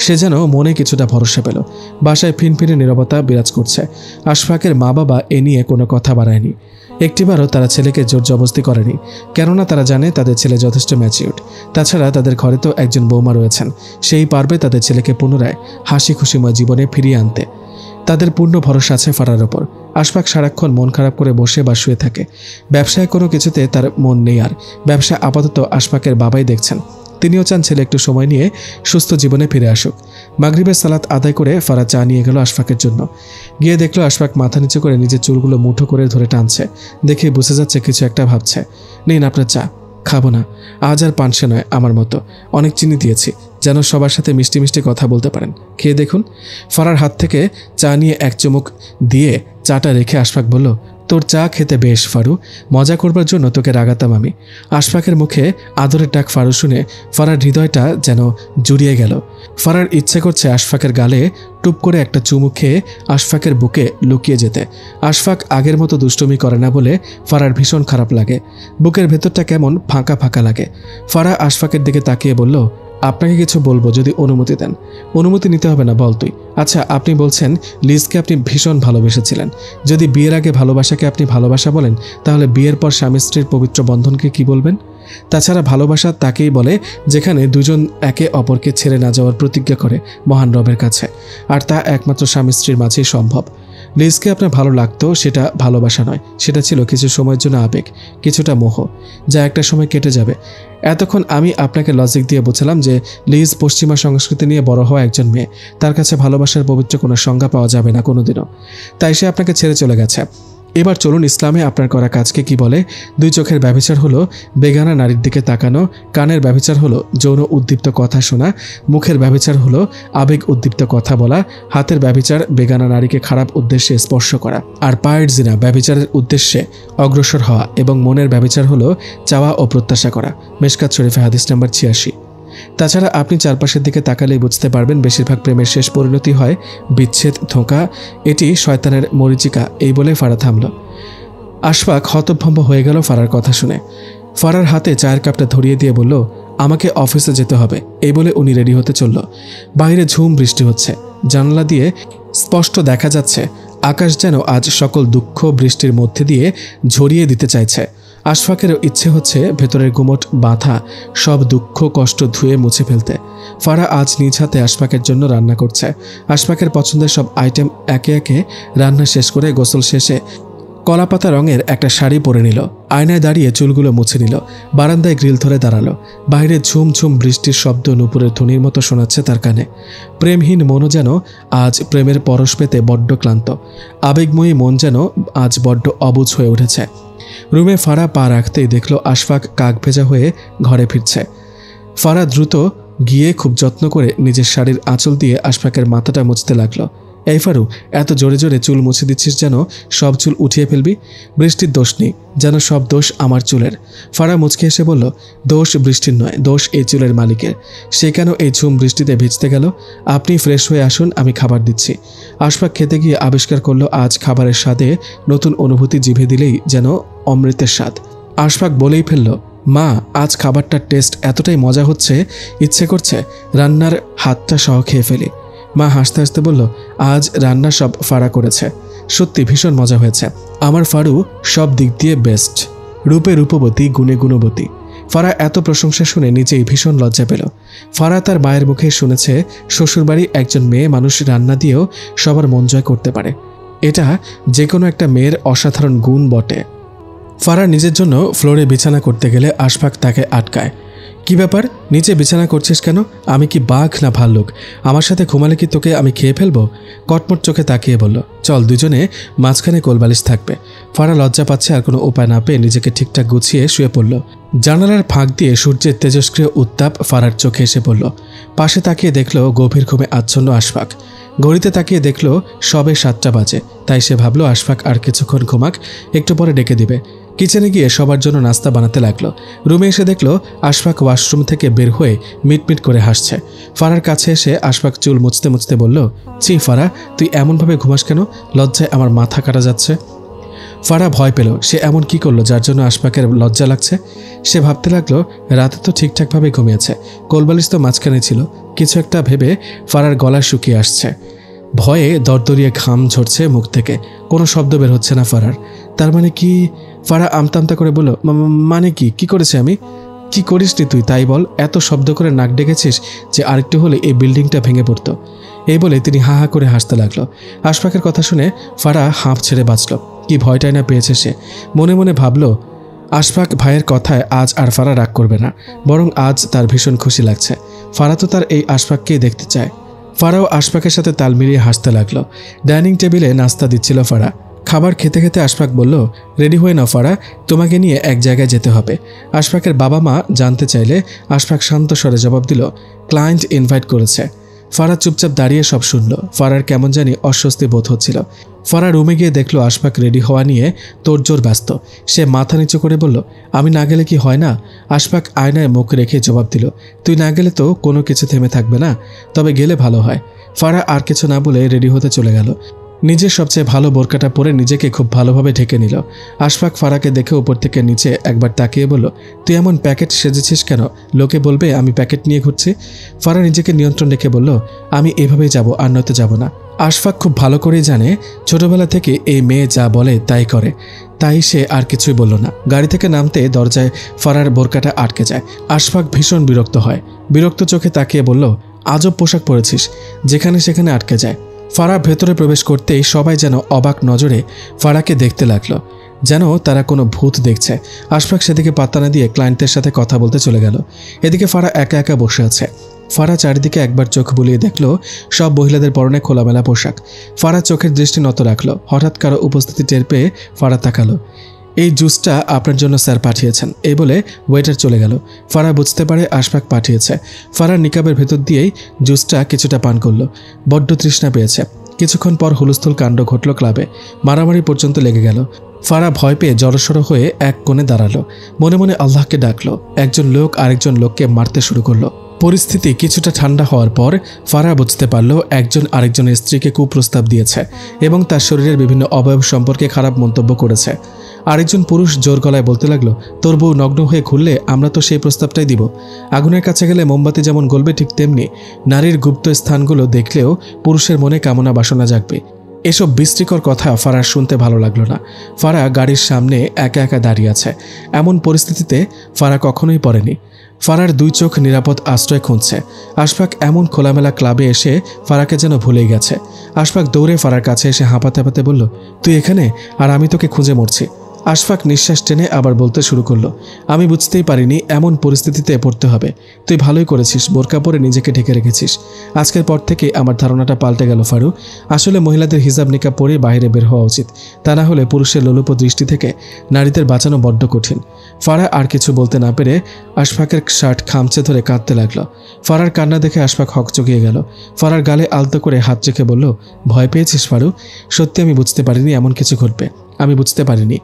সে যেন মনে কিছুটা ভরসা পেল। বাসায় ফিনফিনে নীরবতা বিরাজ করছে। আশফাকের মা বাবা এ নিয়ে কোনো কথা বাড়ায়নি। একটিবারও তারা ছেলেকে জোর জবরদস্তি করেনি, কেননা তারা জানে তাদের ছেলে যথেষ্ট ম্যাচিউরড। তাছাড়া তাদের ঘরে তো একজন বৌমা রয়েছেন, সেই পারবে তাদের ছেলেকে পুনরায় হাসি খুশিময় জীবনে ফিরিয়ে আনতে। তাদের পূর্ণ ভরসা আছে ফারার ওপর। আশফাক সারাক্ষণ মন খারাপ করে বসে বা শুয়ে থাকে। ব্যবসায় কোনো কিছুতে তার মন নেই আর। ব্যবসা আপাতত আশফাকের বাবাই দেখছেন। তিনিও চান ছেলে একটু সময় নিয়ে সুস্থ জীবনে ফিরে আসুক। মাগরিবের সালাত আদায় করে ফারা চা নিয়ে গেল আশফাকের জন্য। গিয়ে দেখলো আশফাক মাথা নিচু করে নিজের চুলগুলো মুঠো করে ধরে টানছে। দেখে বুঝে যাচ্ছে কিছু একটা ভাবছে। নিন আপনার চা। খাবো না, আজ আর পানসে নয়, আমার মতো অনেক চিনি দিয়েছি, যেন সবার সাথে মিষ্টি মিষ্টি কথা বলতে পারেন। খেয়ে দেখুন। ফারার হাত থেকে চা নিয়ে এক চুমুক দিয়ে চাটা রেখে আশফাক বলল, তোর চা খেতে বেশ ফারু, মজা করবার জন্য তোকে রাগাতাম আমি। আশফাকের মুখে আদরের ডাক ফারু শুনে ফারার হৃদয়টা যেন জুড়িয়ে গেল। ফারার ইচ্ছে করছে আশফাকের গালে টুপ করে একটা চুমু খেয়ে আশফাকের বুকে লুকিয়ে যেতে। আশফাক আগের মতো দুষ্টুমি করে না বলে ফারার ভীষণ খারাপ লাগে। বুকের ভেতরটা কেমন ফাঁকা ফাঁকা লাগে। ফারা আশফাকের দিকে তাকিয়ে বলল, আপনাকে কিছু বলবো, যদি অনুমতি দেন। অনুমতি নিতে হবে না, বল তুই। আচ্ছা, আপনি বলছেন লিজকে আপনি ভীষণ ভালোবেসেছিলেন। যদি বিয়ের আগে ভালোবাসাকে আপনি ভালোবাসা বলেন, তাহলে বিয়ের পর স্বামী স্ত্রীর পবিত্র বন্ধনকে কি বলবেন? তাছাড়া ভালোবাসা তাকেই বলে যেখানে দুজন একে অপরকে ছেড়ে না যাওয়ার প্রতিজ্ঞা করে মহান রবের কাছে, আর তা একমাত্র স্বামী স্ত্রীর মাঝেই সম্ভব। লিজকে আপনার ভালো লাগতো, সেটা ভালোবাসা নয়, সেটা ছিল কিছু সময়ের জন্য আবেগ, কিছুটা মোহ, যা একটা সময় কেটে যাবে। এতক্ষণ আমি আপনাকে লজিক দিয়ে বুঝলাম যে লিজ পশ্চিমা সংস্কৃতি নিয়ে বড় হওয়া একজন মেয়ে, তার কাছে ভালোবাসার পবিত্র কোনো সংজ্ঞা পাওয়া যাবে না কোনোদিনও, তাই সে আপনাকে ছেড়ে চলে গেছে। এবার চলুন ইসলামে আপনার করা কাজকে কি বলে। 2 চোখের ব্যভিচার হলো বেগানা নারীর দিকে তাকানো, কানের ব্যভিচার হলো যৌন উদ্দীপ্ত কথা শোনা, মুখের ব্যভিচার হলো আবেগ উদ্দীপ্ত কথা বলা, হাতের ব্যভিচার বেগানা নারীকে খারাপ উদ্দেশ্যে স্পর্শ করা, আর পায়ের জিনা ব্যভিচারের উদ্দেশ্যে অগ্রসর হওয়া, এবং মনের ব্যভিচার হলো চাওয়া ও প্রত্যাশা করা। মিশকাত শরীফে হাদিস নাম্বার 86। তাছাড়া আপনি চারপাশের দিকে তাকালেই বুঝতে পারবেন বেশিরভাগ প্রেমের শেষ পরিণতি হয় বিচ্ছেদ, ধোঁকা। এটি শয়তানের মরিচিকা। এই বলে ফারা থামল। আশফাক হতভম্ব হয়ে গেল ফারার কথা শুনে। ফারার হাতে চায়ের কাপটা ধরিয়ে দিয়ে বলল, আমাকে অফিসে যেতে হবে। এই বলে উনি রেডি হতে চলল। বাইরে ঝুম বৃষ্টি হচ্ছে। জানালা দিয়ে স্পষ্ট দেখা যাচ্ছে আকাশ যেন আজ সকল দুঃখ বৃষ্টির মধ্যে দিয়ে ঝরিয়ে দিতে চাইছে। আশফাকেরও ইচ্ছে হচ্ছে ভেতরের গুমট বাঁধা সব দুঃখ কষ্ট ধুয়ে মুছে ফেলতে। ফারা আজ নিজ হাতে আশফাকের জন্য রান্না করছে। আশফাকের পছন্দের সব আইটেম একে একে রান্না শেষ করে গোসল শেষে কলাপাতা রঙের একটা শাড়ি পরে নিল। আয়নায় দাঁড়িয়ে চুলগুলো মুছে নিল। বারান্দায় গ্রিল ধরে দাঁড়ালো। বাইরে ঝুম ঝুম বৃষ্টির শব্দ নুপুরের ধ্বনির মতো শোনাচ্ছে তার কানে। প্রেমহীন মনও যেন আজ প্রেমের পরশ পেতে বড্ড ক্লান্ত। আবেগময়ী মন যেন আজ বড্ড অবুঝ হয়ে উঠেছে। রুমে ফারা পা রাখতেই দেখল আশফাক কাক ভেজা হয়ে ঘরে ফিরছে। ফারা দ্রুত গিয়ে খুব যত্ন করে নিজের শাড়ির আঁচল দিয়ে আশফাকের মাথাটা মুছতে লাগলো। এই ফারু, এত জোরে জোরে চুল মুছে দিচ্ছিস যেন সব চুল উঠিয়ে ফেলবি। বৃষ্টির দোষ নেই, যেন সব দোষ আমার চুলের। ফারা মুচকে এসে বলল, দোষ বৃষ্টির নয়, দোষ এই চুলের মালিকের। সে কেন এই ঝুম বৃষ্টিতে ভিজতে গেল? আপনি ফ্রেশ হয়ে আসুন, আমি খাবার দিচ্ছি। আশফাক খেতে গিয়ে আবিষ্কার করলো আজ খাবারের স্বাদে নতুন অনুভূতি জিভে দিলেই যেন অমৃতের স্বাদ। আশফাক বলেই ফেলল, মা, আজ খাবারটার টেস্ট এতটাই মজা হচ্ছে, ইচ্ছে করছে রান্নার হাতটা সহ খেয়ে ফেলি। মা হাসতে হাসতে বলল, আজ রান্না সব ফারা করেছে। সত্যি ভীষণ মজা হয়েছে। আমার ফারু সব দিক দিয়ে বেস্ট। রূপে রূপবতী, গুণে গুণবতী। ফারা এত প্রশংসা শুনে নিজেই ভীষণ লজ্জা পেল। ফারা তার মায়ের মুখে শুনেছে শ্বশুরবাড়ি একজন মেয়ে মানুষ রান্না দিয়েও সবার মন জয় করতে পারে। এটা যে কোনো একটা মেয়ের অসাধারণ গুণ বটে। ফারা নিজের জন্য ফ্লোরে বিছানা করতে গেলে আশফাক তাকে আটকায়। কি ব্যাপার, নিচে বিছানা করছিস কেন? আমি কি বাঘ না ভাল্লুক? আমার সাথে ঘুমালে কি তোকে আমি খেয়ে ফেলবো? কটমট চোখে তাকিয়ে বলল, চল দুজনে মাঝখানে কোলবালিশ থাকবে। ফারা লজ্জা পাচ্ছে, আর কোনো উপায় না পেয়ে নিজেকে ঠিকঠাক গুছিয়ে শুয়ে পড়ল। জানালার ফাঁক দিয়ে সূর্যের তেজস্ক্রিয় উত্তাপ ফারার চোখে এসে পড়ল। পাশে তাকিয়ে দেখল গভীর ঘুমে আচ্ছন্ন আশফাক। ঘড়িতে তাকিয়ে দেখল সবে 7টা বাজে। তাই সে ভাবল আশফাক আর কিছুক্ষণ ঘুমাক, একটু পরে ডেকে দিবে। কিচেনে গিয়ে সবার জন্য নাস্তা বানাতে লাগলো। রুমে এসে দেখল আশফাক ওয়াশরুম থেকে বের হয়ে মিটমিট করে হাসছে। ফারার কাছে এসে আশফাক চুল মুছতে মুছতে বলল, ছি ফারা, তুই এমনভাবে ঘুমাস কেন? লজ্জায় আমার মাথা কাটা যাচ্ছে। ফারা ভয় পেল। সে এমন কি করলো যার জন্য আশফাকের লজ্জা লাগছে? সে ভাবতে লাগলো রাতে তো ঠিকঠাকভাবে ঘুমিয়েছে, কোলবালিশ তো মাঝখানে ছিল। কিছু একটা ভেবে ফারার গলা শুকিয়ে আসছে। ভয়ে দরদরিয়ে ঘাম ঝরছে মুখ থেকে। কোনো শব্দ বের হচ্ছে না ফারার। তার মানে কি? ফারা আমতামতা করে বলল, মানে কি করেছে আমি? কি করিসনি তুই তাই বল? এত শব্দ করে নাক ডেকেছিস যে আরেকটু হলে এই বিল্ডিংটা ভেঙে পড়তো। এই বলে তিনি হা হা করে হাসতে লাগলো। আশফাকের কথা শুনে ফারা হাঁপ ছেড়ে বাঁচল। কি ভয়টাই না পেয়েছে সে। মনে মনে ভাবল আশফাক ভাইয়ের কথায় আজ আর ফারা রাগ করবে না, বরং আজ তার ভীষণ খুশি লাগছে। ফারা তো তার এই আশফাককেই দেখতে চায়। ফারাও আশফাকের সাথে তাল মিলিয়ে হাসতে লাগলো। ডাইনিং টেবিলে নাস্তা দিচ্ছিল ফারা। খাবার খেতে খেতে আশফাক বলল, রেডি হয়ে নাও ফারা, তোমাকে নিয়ে এক জায়গায় যেতে হবে। আশফাকের বাবা মা জানতে চাইলে আশফাক শান্ত স্বরে জবাব দিল, ক্লায়েন্ট ইনভাইট করেছে। ফারা চুপচাপ দাঁড়িয়ে সব শুনল। ফারার কেমন জানি অস্বস্তি বোধ হচ্ছিল। ফারা রুমে গিয়ে দেখলো আশফাক রেডি হওয়া নিয়ে তোড়জোড় ব্যস্ত। সে মাথা নিচু করে বলল, আমি না গেলে কি হয় না? আশফাক আয়নায় মুখ রেখে জবাব দিল, তুই না গেলে তো কোনো কিছু থেমে থাকবে না, তবে গেলে ভালো হয়। ফারা আর কিছু না বলে রেডি হতে চলে গেল। নিজের সবচেয়ে ভালো বোরকাটা পরে নিজেকে খুব ভালোভাবে ঢেকে নিল। আশফাক ফারাকে দেখে উপর থেকে নিচে একবার তাকিয়ে বলল, তুই এমন প্যাকেট সেজেছিস কেন? লোকে বলবে আমি প্যাকেট নিয়ে ঘুরছি। ফারা নিজেকে নিয়ন্ত্রণ রেখে বলল, আমি এভাবেই যাব, আর নয়তো যাব না। আশফাক খুব ভালো করেই জানে ছোটবেলা থেকে এই মেয়ে যা বলে তাই করে, তাই সে আর কিছুই বলল না। গাড়ি থেকে নামতে দরজায় ফারার বোরকাটা আটকে যায়। আশফাক ভীষণ বিরক্ত হয়। বিরক্ত চোখে তাকিয়ে বলল, আজব পোশাক পরেছিস, যেখানে সেখানে আটকে যায়। ফারা ভেতরে প্রবেশ করতেই সবাই যেন অবাক নজরে ফারাকে দেখতে লাগলো, যেন তারা কোনো ভূত দেখছে। আশফাক সেদিকে পাত্তা না দিয়ে ক্লায়েন্টের সাথে কথা বলতে চলে গেল। এদিকে ফারা একা একা বসে আছে। ফারা চারিদিকে একবার চোখ বুলিয়ে দেখল সব মহিলাদের পরনে খোলামেলা পোশাক। ফারা চোখের দৃষ্টি নত রাখলো। হঠাৎ কারো উপস্থিতি টের পেয়ে ফারা তাকালো। এই জুসটা আপনার জন্য স্যার পাঠিয়েছেন, এই বলে ওয়েটার চলে গেল। ফারা বুঝতে পারে আশফাক পাঠিয়েছে। ফারার নিকাবের ভেতর দিয়েই জুসটা কিছুটা পান করলো। বড্ড তৃষ্ণা পেয়েছে। কিছুক্ষণ পর হুলস্থুল কাণ্ড ঘটল ক্লাবে। মারামারি পর্যন্ত লেগে গেল। ফারা ভয় পেয়ে জড়সড় হয়ে এক কোণে দাঁড়ালো। মনে মনে আল্লাহকে ডাকলো। একজন লোক আরেকজন লোককে মারতে শুরু করলো। পরিস্থিতি কিছুটা ঠান্ডা হওয়ার পর ফারা বুঝতে পারল একজন আরেকজনের স্ত্রীকে কুপ্রস্তাব দিয়েছে এবং তার শরীরের বিভিন্ন অবয়ব সম্পর্কে খারাপ মন্তব্য করেছে। আরেকজন পুরুষ জোর গলায় বলতে লাগলো, তোর বউ নগ্ন হয়ে ঘুরলে আমরা তো সেই প্রস্তাবটাই দিব। আগুনের কাছে গেলে মোমবাতি যেমন গলবে, ঠিক তেমনি নারীর গুপ্ত স্থানগুলো দেখলেও পুরুষের মনে কামনা বাসনা জাগবে। এসব বিস্মৃতিকর কথা ফারার শুনতে ভালো লাগলো না। ফারা গাড়ির সামনে একা একা দাঁড়িয়ে আছে। এমন পরিস্থিতিতে ফারা কখনোই পড়েনি। ফারার দুই চোখ নিরাপদ আশ্রয় খুঁজছে। আশফাক এমন খোলামেলা ক্লাবে এসে ফারাকে যেন ভুলেই গেছে। আশফাক দৌড়ে ফারার কাছে এসে হাঁপাতে হাঁপাতে বলল, তুই এখানে, আর আমি তোকে খুঁজে মরছি। আশফাক নিঃশ্বাস টেনে আবার বলতে শুরু করলো, আমি বুঝতেই পারিনি এমন পরিস্থিতিতে পড়তে হবে। তুই ভালোই করেছিস, বোরকা পরে নিজেকে ঢেকে রেখেছিস। আজকের পর থেকে আমার ধারণাটা পাল্টে গেল ফারু। আসলে মহিলাদের হিজাব নিকাব পরে বাইরে বের হওয়া উচিত, তা না হলে পুরুষের লোলুপ দৃষ্টি থেকে নারীদের বাঁচানো বড্ড কঠিন। ফারা আর কিছু বলতে না পেরে আশফাকের শার্ট খামচে ধরে কাঁদতে লাগলো। ফারার কান্না দেখে আশফাক হকচকিয়ে গেল। ফারার গালে আলতো করে হাত রেখে বলল, ভয় পেয়েছিস ফারু? সত্যি আমি বুঝতে পারিনি এমন কিছু ঘটবে। আমি বুঝতে পারিনি।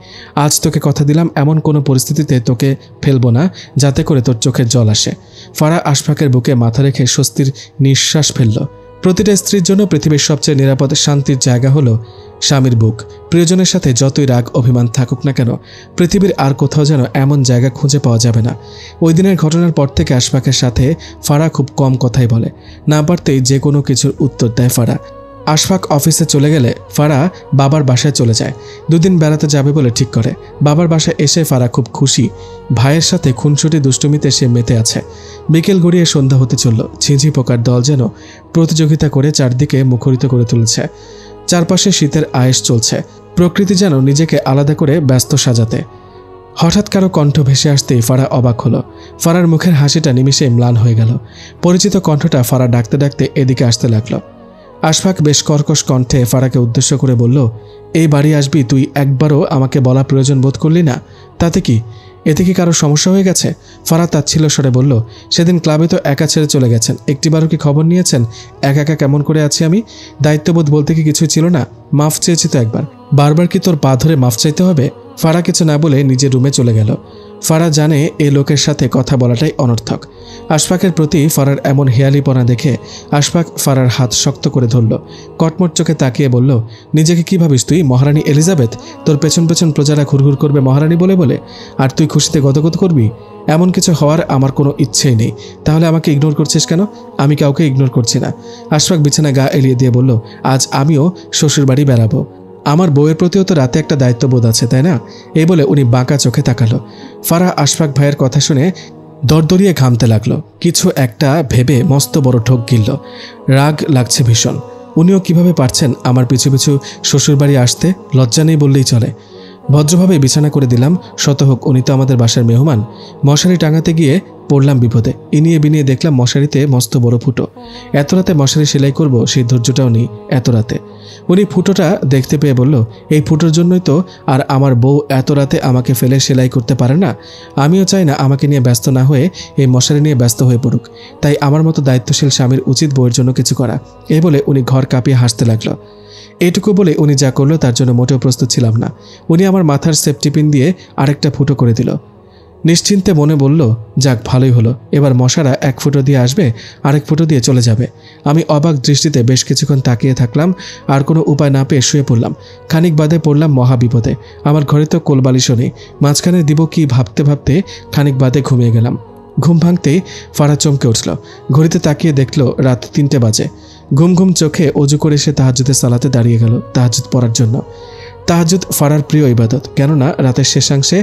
আজ তোকে কথা দিলাম এমন কোনো পরিস্থিতিতে তোকে ফেলবো না যাতে করে তোর চোখের জল আসে। ফারা আশফাকের বুকে মাথা রেখে স্বস্তির নিঃশ্বাস ফেলল। প্রতিটা স্ত্রীর জন্য পৃথিবীর সবচেয়ে নিরাপদ শান্তির জায়গা হলো স্বামীর বুক। প্রিয়জনের সাথে যতই রাগ অভিমান থাকুক না কেন, পৃথিবীর আর কোথাও যেন এমন জায়গা খুঁজে পাওয়া যাবে না। ওই দিনের ঘটনার পর থেকে আশফাকের সাথে ফারা খুব কম কথাই বলে। না পারতেই যে কোনো কিছুর উত্তর দেয় ফারা। আশফাক অফিসে চলে গেলে ফারা বাবার বাসায় চলে যায়। দুদিন বেড়াতে যাবে বলে ঠিক করে। বাবার বাসায় এসে ফারা খুব খুশি। ভাইয়ের সাথে খুনসুটি দুষ্টুমিতে সে মেতে আছে। বিকেল গড়িয়ে সন্ধ্যা হতে চলল। ঝিঁঝি পোকার দল যেন প্রতিযোগিতা করে চারদিকে মুখরিত করে তুলেছে। চারপাশে শীতের আয়েশ চলছে। প্রকৃতি যেন নিজেকে আলাদা করে ব্যস্ত সাজাতে। হঠাৎ কারো কণ্ঠ ভেসে আসতেই ফারা অবাক হলো। ফারার মুখের হাসিটা নিমিষেই ম্লান হয়ে গেল। পরিচিত কণ্ঠটা ফারা ডাকতে ডাকতে এদিকে আসতে লাগলো। আশফাক বেশ কর্কশ কণ্ঠে ফারাকে উদ্দেশ্য করে বলল, এই বাড়ি আসবি তুই একবারও আমাকে বলা প্রয়োজন বোধ করলি না? তাতে কি? এতে কি কারো সমস্যা হয়ে গেছে? ফারা তাচ্ছিল্য স্বরে বলল, সেদিন ক্লাবে তো একা ছেড়ে চলে গেছেন, একটিবারও কি খবর নিয়েছেন একা একা কেমন করে আছি আমি? দায়িত্ববোধ বলতে কি কিছু ছিল না? মাফ চেয়েছি তো একবার, বারবার কি তোর পা ধরে মাফ চাইতে হবে? ফারা কিছু না বলে নিজের রুমে চলে গেল। ফারা জানে এই লোকের সাথে কথা বলাটাই অনর্থক। আশফাকের প্রতি ফারার এমন হেয়ালিপনা দেখে আশফাক ফারার হাত শক্ত করে ধরল। কটমট চোখে তাকিয়ে বলল, নিজেকে কি ভাবিস তুই, মহারানী এলিজাবেথ? তোর পেছন পেছন প্রজারা ঘুরঘুর করবে মহারানী বলে বলে, আর তুই খুশিতে গদগদ করবি? এমন কিছু হওয়ার আমার কোনো ইচ্ছেই নেই। তাহলে আমাকে ইগনোর করছিস কেন? আমি কাউকে ইগনোর করছি না। আশফাক বিছানা গা এলিয়ে দিয়ে বলল, আজ আমিও শ্বশুরবাড়ি বেড়াবো। আমার বউয়ের প্রতিও তো রাতে একটা দায়িত্ববোধ আছে, তাই না? এই বলে উনি বাঁকা চোখে তাকালো। ফারা আশফাক ভাইয়ের কথা শুনে দরদরিয়ে ঘামতে লাগলো। কিছু একটা ভেবে মস্ত বড় ঢোক গিলল। রাগ লাগছে ভীষণ। উনিও কিভাবে পারছেন আমার পিছু পিছু শ্বশুরবাড়ি আসতে? লজ্জা নেই বললেই চলে। ভদ্রভাবে বিছানা করে দিলাম। শত হোক উনি তো আমাদের বাসার মেহমান। মশারি টাঙাতে গিয়ে পড়লাম বিপদে। ইনিয়ে বিনিয়ে দেখলাম মশারিতে মস্ত বড় ফুটো। এত রাতে মশারি সেলাই করব সেই ধৈর্যটাও নেই এত রাতে। উনি ফুটোটা দেখতে পেয়ে বলল, এই ফুটোর জন্যই তো আর আমার বউ এত রাতে আমাকে ফেলে সেলাই করতে পারে না। আমিও চাই না আমাকে নিয়ে ব্যস্ত না হয়ে এই মশারি নিয়ে ব্যস্ত হয়ে পড়ুক। তাই আমার মতো দায়িত্বশীল স্বামীর উচিত বউয়ের জন্য কিছু করা। এই বলে উনি ঘর কাঁপিয়ে হাসতে লাগলো। এইটুকু বলে উনি যা করলো তার জন্য মোটেও প্রস্তুত ছিলাম না। উনি আমার মাথার সেফটি পিন দিয়ে আরেকটা ফুটো করে দিল। নিশ্চিন্তে মনে বলল, যাক ভালোই হলো, এবার মশারা এক ফুটো দিয়ে আসবে, আরেক ফুটো দিয়ে চলে যাবে। আমি অবাক দৃষ্টিতে বেশ কিছুক্ষণ তাকিয়ে থাকলাম। আর কোনো উপায় না পেয়ে শুয়ে পড়লাম। খানিক বাদে পড়লাম মহা বিপদে। আমার ঘরে তো কোলবালিশও নেই। মাঝখানে দিব কি ভাবতে ভাবতে খানিক বাদে ঘুমিয়ে গেলাম। ঘুম ভাঙতেই ফারা চমকে উঠল। ঘড়িতে তাকিয়ে দেখল রাত 3টে বাজে। ঘুম ঘুম চোখে অজু করে সে তাহাজ্জুদের সালাতে দাঁড়িয়ে গেল তাহাজ্জুদ পড়ার জন্য। তাহাজ্জুদ ফারার প্রিয় ইবাদত, কেননা রাতের শেষাংশে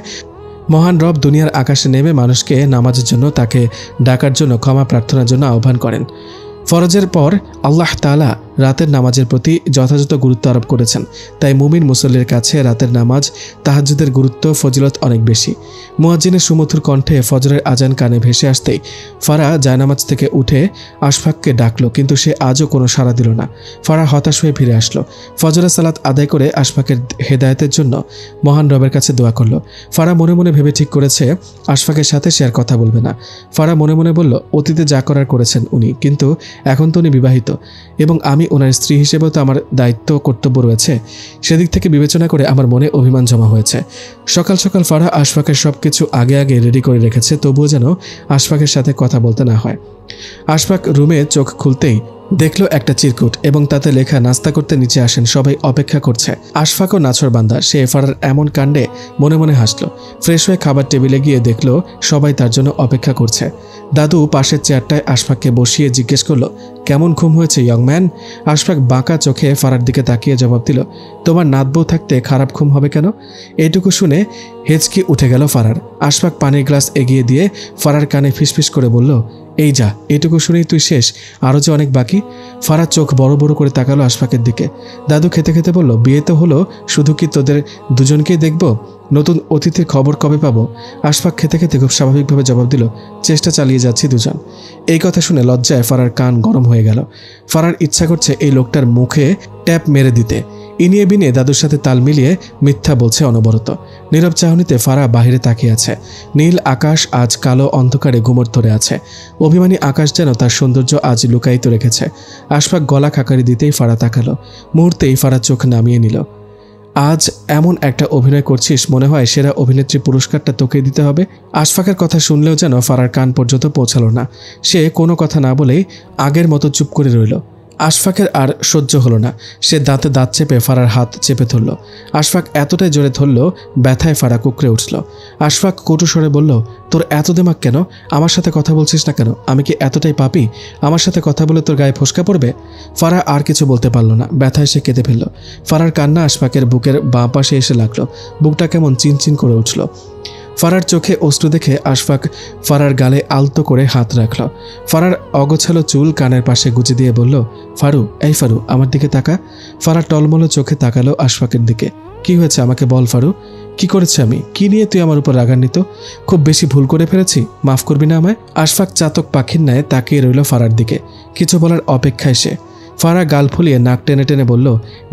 মহান রব দুনিয়ার আকাশে নেমে মানুষকে নামাজের জন্য, তাকে ডাকার জন্য, ক্ষমা প্রার্থনার জন্য আহ্বান করেন। ফরজের পর আল্লাহ তাআলা রাতের নামাজের প্রতি যথাযথ গুরুত্ব আরোপ করেছেন। তাই মুমিন মুসল্লির কাছে রাতের নামাজ তাহাজ্জুদের গুরুত্ব ফজিলত অনেক বেশি। মুয়াজ্জিনের সুমধুর কণ্ঠে ফজরের আজান কানে ভেসে আসতেই ফারা জায়নামাজ থেকে উঠে আশফাককে ডাকলো, কিন্তু সে আজও কোনো সাড়া দিল না। ফারা হতাশ হয়ে ফিরে আসলো। ফজরের সালাত আদায় করে আশফাকের হেদায়েতের জন্য মহান রবের কাছে দোয়া করলো। ফারা মনে মনে ভেবে ঠিক করেছে আশফাকের সাথে সে আর কথা বলবে না। ফারা মনে মনে বলল, অতীতে যা করার করেছেন উনি, কিন্তু এখন তো উনি বিবাহিত এবং আমি ওনার স্ত্রী হিসেবেও তো আমার দায়িত্ব কর্তব্য রয়েছে। সেদিক থেকে বিবেচনা করে আমার মনে অভিমান জমা হয়েছে। সকাল সকাল ফারা আশফাকের সব কিছু আগে আগে রেডি করে রেখেছে, তবুও যেন আশফাকের সাথে কথা বলতে না হয়। আশফাক রুমে চোখ খুলতেই দেখল একটা চিরকুট এবং তাতে লেখা, নাস্তা করতে নিচে আসেন, সবাই অপেক্ষা করছে। আশফাকও নাছরবান্দা, সে ফারার এমন কাণ্ডে মনে মনে হাসলো। ফ্রেশ হয়ে খাবার টেবিলে গিয়ে দেখল সবাই তার জন্য অপেক্ষা করছে। দাদু পাশের চেয়ারটায় আশফাককে বসিয়ে জিজ্ঞেস করলো, কেমন ঘুম হয়েছে ইয়ং ম্যান? আশফাক বাঁকা চোখে ফারার দিকে তাকিয়ে জবাব দিল, তোমার নাতবউ থাকতে খারাপ ঘুম হবে কেন? এইটুকু শুনে হেঁচকি উঠে গেল ফারার। আশফাক পানির গ্লাস এগিয়ে দিয়ে ফারার কানে ফিসফিস করে বলল, এই যা, এটুকু শুনেই তুই শেষ? আরও যে অনেক বাকি। ফারা চোখ বড় বড় করে তাকালো আশফাকের দিকে। দাদু খেতে খেতে বলল, বিয়ে তো হলো, শুধু কি তোদের দুজনকেই দেখব? নতুন অতিথির খবর কবে পাবো? আশফাক খেতে খেতে খুব স্বাভাবিকভাবে জবাব দিল, চেষ্টা চালিয়ে যাচ্ছি দুজন। এই কথা শুনে লজ্জায় ফারার কান গরম হয়ে গেল। ফারার ইচ্ছা করছে এই লোকটার মুখে ট্যাপ মেরে দিতে। ইনিয়ে বিনিয়ে দাদুর সাথে তাল মিলিয়ে মিথ্যা বলছে অনবরত। নীরব চাহনিতে ফারা বাহিরে তাকিয়ে আছে। নীল আকাশ আজ কালো অন্ধকারে ঘুমর ধরে আছে। অভিমানী আকাশ যেন তার সৌন্দর্য আজ লুকায়িত রেখেছে। আশফাক গলা খাকারি দিতেই ফারা তাকালো। মুহূর্তেই ফারা চোখ নামিয়ে নিল। আজ এমন একটা অভিনয় করছিস, মনে হয় সেরা অভিনেত্রী পুরস্কারটা তোকে দিতে হবে। আশফাকের কথা শুনলেও যেন ফারার কান পর্যন্ত পৌঁছালো না। সে কোনো কথা না বলেই আগের মতো চুপ করে রইল। আশফাকের আর সহ্য হলো না। সে দাঁতে দাঁত চেপে ফারার হাত চেপে ধরল। আশফাক এতটাই জোরে ধরল, ব্যথায় ফারা কুকড়ে উঠল। আশফাক কটু স্বরে বলল, তোর এত দিমাগ কেন? আমার সাথে কথা বলছিস না কেন? আমি কি এতটাই পাপী? আমার সাথে কথা বলে তোর গায়ে ফোসকা পড়বে? ফারা আর কিছু বলতে পারল না, ব্যথায় সে কেঁদে ফেলল। ফারার কান্না আশফাকের বুকের বাঁ পাশে এসে লাগলো। বুকটা কেমন চিনচিন করে উঠল। ফারার চোখে অশ্রু দেখে আশফাক ফারার গালে আলতো করে হাত রাখল। ফারার অগোছালো চুল কানের পাশে গুজে দিয়ে বলল, ফারু, এই ফারু, আমার দিকে তাকা। ফারা টলমলো চোখে তাকালো আশফাকের দিকে। কি হয়েছে আমাকে বল ফারু, কি করেছে আমি? কি নিয়ে তুই আমার উপর রাগান্বিত? খুব বেশি ভুল করে ফেলেছি, মাফ করবি না আমায়? আশফাক চাতক পাখির ন্যায় তাকিয়ে রইল ফারার দিকে, কিছু বলার অপেক্ষায় সে। ফারা গাল ফুলিয়ে নাক টেনে টেনে বলল,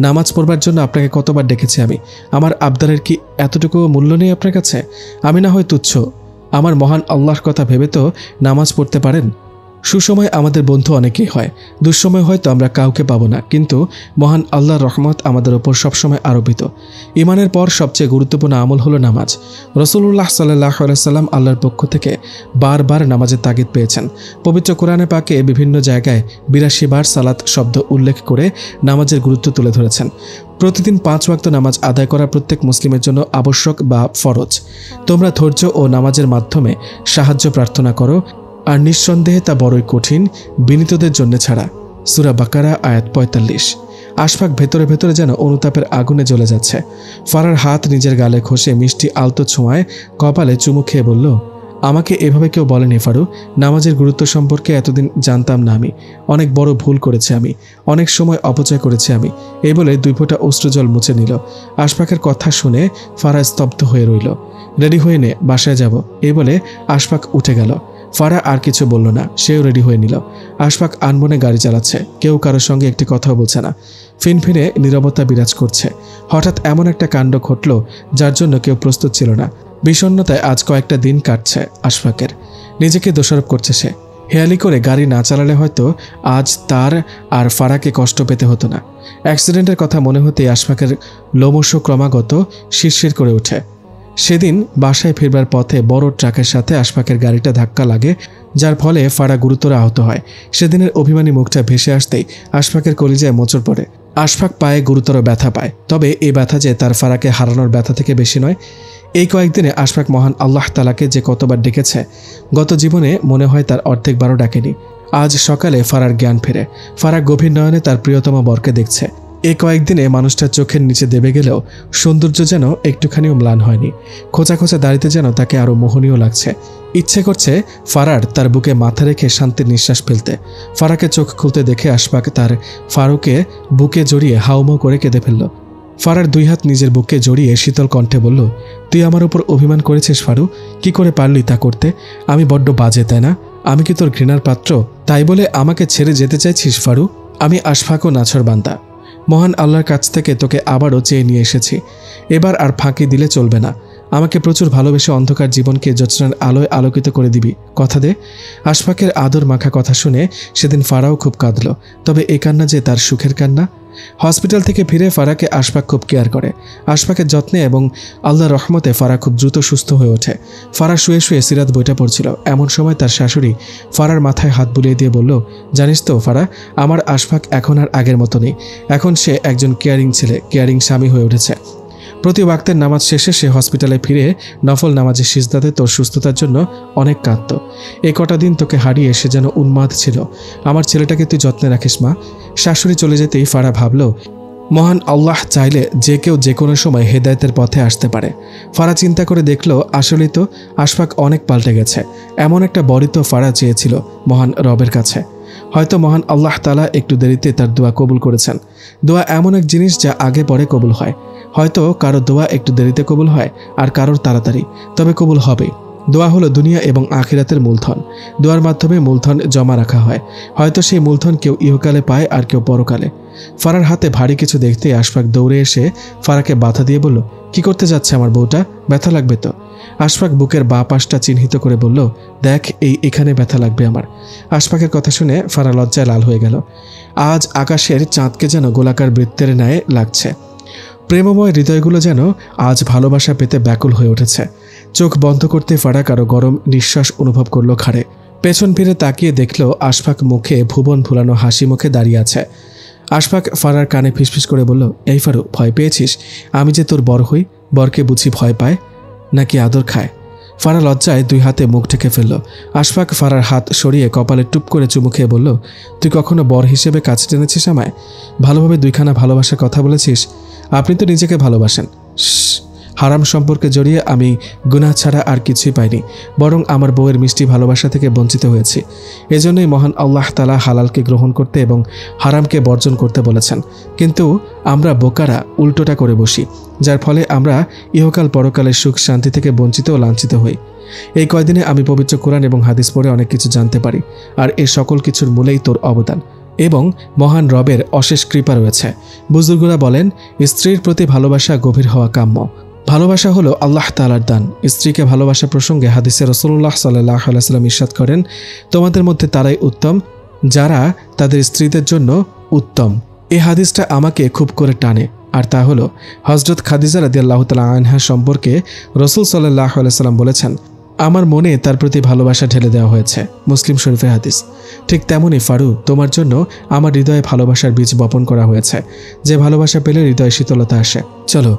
নামাজ পড়বার জন্য আপনাকে কতবার ডেকেছি আমি। আমার আবদারের কি এতটুকু মূল্য নেই আপনার কাছে? আমি না হয় তুচ্ছ, আমার মহান আল্লাহর কথা ভেবে তো নামাজ পড়তে পারেন। সুসময় আমাদের বন্ধু অনেকেই হয়, দুঃসময় হয়তো আমরা কাউকে পাবো না, কিন্তু মহান আল্লাহর রহমত আমাদের ওপর সবসময় আরোপিত। ইমানের পর সবচেয়ে গুরুত্বপূর্ণ আমল হলো নামাজ। রাসূলুল্লাহ সাল্লাল্লাহু আলাইহি ওয়াসাল্লাম আল্লাহর পক্ষ থেকে বারবার নামাজের তাগিদ পেয়েছেন। পবিত্র কোরআনে পাকে বিভিন্ন জায়গায় ৮২ বার সালাত শব্দ উল্লেখ করে নামাজের গুরুত্ব তুলে ধরেছেন। প্রতিদিন 5 ওয়াক্ত নামাজ আদায় করা প্রত্যেক মুসলিমের জন্য আবশ্যক বা ফরজ। তোমরা ধৈর্য ও নামাজের মাধ্যমে সাহায্য প্রার্থনা করো, আর নিঃসন্দেহে তা বড়ই কঠিন বিনীতদের জন্য ছাড়া। সূরা বাকারা আয়াত ৪৫। আশফাক ভেতরে ভেতরে যেন অনুতাপের আগুনে জ্বলে যাচ্ছে। ফারার হাত নিজের গালে ঘষে মিষ্টি আলতো ছোঁয়ায় কপালে চুমু খেয়ে বলল, আমাকে এভাবে কেউ বলেনি ফারু, নামাজের গুরুত্ব সম্পর্কে এতদিন জানতাম না আমি। অনেক বড় ভুল করেছি আমি, অনেক সময় অপচয় করেছি আমি। এই বলে 2 ফোঁটা অশ্রুজল মুছে নিল। আশফাকের কথা শুনে ফারা স্তব্ধ হয়ে রইল। রেডি হয়ে নে, বাসায় যাব, এই বলে আশফাক উঠে গেল। ফারা আর কিছু বলল না, সেও রেডি হয়ে নিল। আশফাক আনমনে গাড়ি চালাচ্ছে, কেউ কারোর সঙ্গে একটি কথাও বলছে না। ফিনফিনে নীরবতা বিরাজ করছে। হঠাৎ এমন একটা কাণ্ড ঘটল যার জন্য কেউ প্রস্তুত ছিল না। বিষণ্ণতায় আজ কয়েকটা দিন কাটছে আশফাকের। নিজেকে দোষারোপ করছে সে। হেয়ালি করে গাড়ি না চালালে হয়তো আজ তার আর ফারাকে কষ্ট পেতে হতো না। অ্যাক্সিডেন্টের কথা মনে হতেই আশফাকের লোমশ ক্রমাগত শিরশির করে ওঠে। সেদিন বাসায় ফিরবার পথে বড় ট্রাকের সাথে আশফাকের গাড়িটা ধাক্কা লাগে, যার ফলে ফারা গুরুতর আহত হয়। সেদিনের অভিমানী মুখটা ভেসে আসতেই আশফাকের কলিজায় মোচড় পড়ে। আশফাক পায়ে গুরুতর ব্যথা পায়, তবে এই ব্যথা যে তার ফারাকে হারানোর ব্যথা থেকে বেশি নয়। এই কয়েকদিনে আশফাক মহান আল্লাহ তাআলাকে যে কতবার ডেকেছে, গত জীবনে মনে হয় তার অর্ধেকবারও ডাকেনি। আজ সকালে ফারার জ্ঞান ফেরে। ফারা গভীর নয়নে তার প্রিয়তম বরকে দেখছে। এই কয়েকদিনে মানুষটার চোখের নিচে দেবে গেলেও সৌন্দর্য যেন একটুখানিও ম্লান হয়নি। খোঁচা খোঁচা দাড়িতে যেন তাকে আরও মোহনীয় লাগছে। ইচ্ছে করছে ফারার তার বুকে মাথা রেখে শান্তির নিঃশ্বাস ফেলতে। ফারাকে চোখ খুলতে দেখে আশফাক তার ফারুকে বুকে জড়িয়ে হাউমাউ করে কেঁদে ফেলল। ফারার 2 হাত নিজের বুকে জড়িয়ে শীতল কণ্ঠে বলল, তুই আমার উপর অভিমান করেছিস ফারু, কি করে পারলি তা করতে? আমি বড্ড বাজে, তাই না? আমি কি তোর ঘৃণার পাত্র? তাই বলে আমাকে ছেড়ে যেতে চাইছিস ফারু? আমি আশফাকও নাছর বান্দা। মহান আল্লাহর কাছ থেকে তোকে আবারও চেয়ে নিয়ে এসেছি। এবার আর ফাঁকি দিলে চলবে না। আমাকে প্রচুর ভালোবেসে অন্ধকার জীবনকে জ্যোৎস্নার আলোয় আলোকিত করে দিবি, কথা দে। আশফাকের আদর মাখা কথা শুনে সেদিন ফারাও খুব কাঁদল। তবে এ কান্না যে তার সুখের কান্না। হসপিটাল থেকে ফিরে ফারাকে আশফাক খুব কেয়ার করে। আশফাকের যত্নে এবং আল্লাহর রহমতে ফারা খুব দ্রুত সুস্থ হয়ে ওঠে। ফারা শুয়ে শুয়ে সিরাত বইটা পড়ছিল। এমন সময় তার শাশুড়ি ফারার মাথায় হাত বুলিয়ে দিয়ে বলল, জানিস তো ফারা, আমার আশফাক এখন আর আগের মতো নেই। এখন সে একজন কেয়ারিং ছেলে, কেয়ারিং স্বামী হয়ে উঠেছে। প্রতি ওয়াক্তের নামাজ শেষে সে হসপিটালে ফিরে নফল নামাজে সিজদাতে তোর সুস্থতার জন্য অনেক কাঁদত। এই কটা দিন তোকে হারিয়ে সে যেন উন্মাদ ছিল। আমার ছেলেটাকে তুই যত্নে রাখিস মা। শাশুড়ি চলে যেতেই ফারা ভাবল, মহান আল্লাহ চাইলে যে কেউ যে কোনো সময় হেদায়েতের পথে আসতে পারে। ফারা চিন্তা করে দেখল, আসলেই তো আশফাক অনেক পাল্টে গেছে। এমন একটা বড়ি তো ফারা চেয়েছিল মহান রবের কাছে। হয়তো মহান আল্লাহ তাআলা একটু দেরিতে তার দোয়া কবুল করেছেন। দোয়া এমন এক জিনিস যা আগে পরে কবুল হয়। হয়তো কারো দোয়া একটু দেরিতে কবুল হয়, আর কারোর তাড়াতাড়ি, তবে কবুল হবে। দোয়া হলো দুনিয়া এবং আখিরাতের মূলধন। দোয়ার মাধ্যমে মূলধন জমা রাখা হয়। হয়তো সেই মূলধন কেউ ইহকালে পায়, আর কেউ পরকালে। ফারার হাতে ভারী কিছু দেখতে আশফাক দৌড়ে এসে ফারাকে বাধা দিয়ে বলল, কি করতে যাচ্ছে আমার বউটা? ব্যথা লাগবে তো? আশফাক বুকের বাঁ পাশটা চিহ্নিত করে বলল, দেখ, এখানে ব্যথা লাগবে আমার। আশফাকের কথা শুনে ফারা লজ্জায় লাল হয়ে গেল। আজ আকাশের চাঁদকে যেন গোলাকার বৃত্তের ন্যায় লাগছে। প্রেমময় হৃদয়গুলো যেন আজ ভালোবাসা পেতে ব্যাকুল হয়ে উঠেছে। চোখ বন্ধ করতে ফারা কারো গরম নিঃশ্বাস অনুভব করলো ঘাড়ে। পেছন ফিরে তাকিয়ে দেখল আশফাক মুখে ভুবন ভুলানো হাসি মুখে দাঁড়িয়ে আছে। আশফাক ফারার কানে ফিসফিস করে বলল, এই ফারু, ভয় পেয়েছিস? আমি যে তোর বর হই, বরকে বুঝি ভয় পায় নাকি আদর খায়? ফারা লজ্জায় 2 হাতে মুখ ঢেকে ফেলল। আশফাক ফারার হাত সরিয়ে কপালে টুপ করে চুমু খেয়ে বলল, তুই কখনো বর হিসেবে কাছে টেনেছিস আমায়? ভালোভাবে 2খানা ভালোবাসার কথা বলেছিস? আপনি তো নিজেকে ভালোবাসেন। হারাম সম্পর্কে জড়িয়ে আমি গুনাহ ছাড়া আর কিছুই পাইনি, বরং আমার বউয়ের মিষ্টি ভালোবাসা থেকে বঞ্চিত হয়েছি। এজন্যই মহান আল্লাহ তাআলা হালালকে গ্রহণ করতে এবং হারামকে বর্জন করতে বলেছেন। কিন্তু আমরা বোকারা উল্টোটা করে বসি, যার ফলে আমরা ইহকাল পরকালের সুখ শান্তি থেকে বঞ্চিত ও লাঞ্ছিত হই। এই কয়দিনে আমি পবিত্র কোরআন এবং হাদিস পড়ে অনেক কিছু জানতে পারি, আর এই সকল কিছুর মূলেই তোর অবদান এবং মহান রবের অশেষ কৃপা রয়েছে। বুজুর্গরা বলেন, স্ত্রীর প্রতি ভালোবাসা গভীর হওয়া কাম্য। ভালোবাসা হলো আল্লাহ তাআলার দান। স্ত্রীকে ভালোবাসা প্রসঙ্গে হাদিসে রাসূলুল্লাহ সাল্লাল্লাহু আলাইহি ওয়াসাল্লাম ইরশাদ করেন, তোমাদের মধ্যে তারাই উত্তম যারা তাদের স্ত্রীদের জন্য উত্তম। এই হাদিসটা আমাকে খুব করে টানে, আর তা হলো হযরত খাদিজা রাদিয়াল্লাহু তাআলা আনহা সম্পর্কে রাসূল সাল্লাল্লাহু আলাইহি ওয়াসাল্লাম বলেছেন, আমার মনে তার প্রতি ভালোবাসা ঢেলে দেওয়া হয়েছে। মুসলিম শরীফের হাদিস। ঠিক তেমনই ফারু, তোমার জন্য আমার হৃদয়ে ভালোবাসার বীজ বপন করা হয়েছে। যে ভালোবাসা পেলে হৃদয়ে শীতলতা আসে। চলো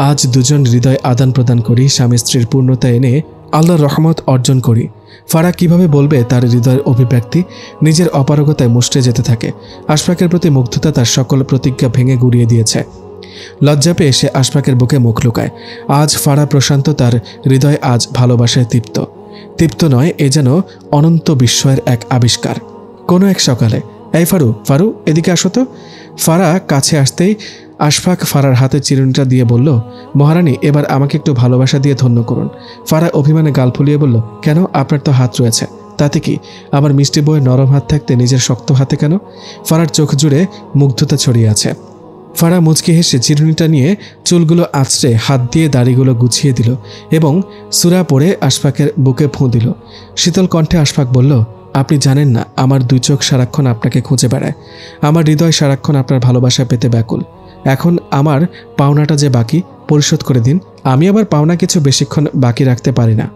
আজ দুজন হৃদয় আদান প্রদান করি, স্বামী স্ত্রীর পূর্ণতা এনে আল্লাহর রহমত অর্জন করি। ফারা কিভাবে বলবে তার হৃদয়ের অভিব্যক্তি? নিজের অপারগতায় মুষ্টে যেতে থাকে। আশফাকের প্রতি মুগ্ধতা তার সকল প্রতিজ্ঞা ভেঙে গুড়িয়ে দিয়েছে। লজ্জা পেয়ে সে আশফাকের বুকে মুখ লুকায়। আজ ফারা প্রশান্ত, তার হৃদয় আজ ভালোবাসায় তৃপ্ত নয়, এ যেন অনন্ত বিস্ময়ের এক আবিষ্কার। কোনো এক সকালে, এই ফারু এদিকে আসো তো। ফারা কাছে আসতেই আশফাক ফারার হাতে চিরুনিটা দিয়ে বলল, মহারানী, এবার আমাকে একটু ভালোবাসা দিয়ে ধন্য করুন। ফারা অভিমানে গাল ফুলিয়ে বলল, কেন? আপনার তো হাত রয়েছে, তাতে কি? আমার মিষ্টি বউয়ের নরম হাত থাকতে নিজের শক্ত হাতে কেন? ফারার চোখ জুড়ে মুগ্ধতা ছড়িয়ে আছে। ফারা মুচকি হেসে চিরুনিটা নিয়ে চুলগুলো আঁচড়ে হাত দিয়ে দাড়িগুলো গুছিয়ে দিল এবং সূরা পড়ে আশফাকের বুকে ফুঁ দিল। শীতল কণ্ঠে আশফাক বলল, আপনি জানেন না, আমার 2 চোখ সারাক্ষণ আপনাকে খুঁজে বেড়ায়। আমার হৃদয় সারাক্ষণ আপনার ভালোবাসা পেতে ব্যাকুল। এখন আমার পাওনাটা যে বাকি, পরিশোধ করে দিন। আমি আবার পাওনা কিছু বেশিক্ষণ বাকি রাখতে পারি না।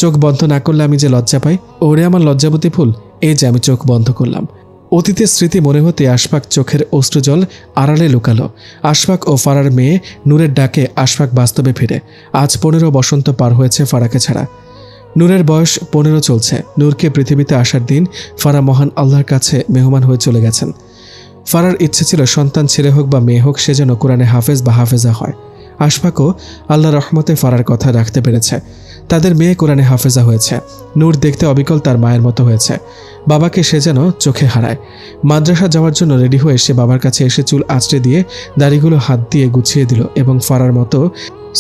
চোখ বন্ধ না করলে আমি যে লজ্জা পাই। ওরে আমার লজ্জাবতী ফুল, এই যে আমি চোখ বন্ধ করলাম। অতীতের স্মৃতি মনে হতে আশফাক চোখের অশ্রুজল আড়ালে লুকালো। আশফাক ও ফারার মেয়ে নূরের ডাকে আশফাক বাস্তবে ফিরে। আজ 15 বসন্ত পার হয়েছে ফারাকে ছাড়া। নূরের বয়স 15 চলছে। নূরকে পৃথিবীতে আসার দিন ফারা মহান আল্লাহর কাছে মেহমান হয়ে চলে গেছেন। ফারার ইচ্ছে ছিল সন্তান ছেলে হোক বা মেয়ে হোক, সে যেন কোরআনে হাফেজ বা হাফেজা হয়। আশফাকও আল্লাহর রহমতে ফারার কথা রাখতে পেরেছে। তাদের মেয়ে কোরআনে হাফেজা হয়েছে। নূর দেখতে অবিকল তার মায়ের মতো হয়েছে। বাবাকে সে যেন চোখে হারায়। মাদ্রাসা যাওয়ার জন্য রেডি হয়ে সে বাবার কাছে এসে চুল আঁচড়ে দিয়ে দাড়িগুলো হাত দিয়ে গুছিয়ে দিল এবং ফারার মতো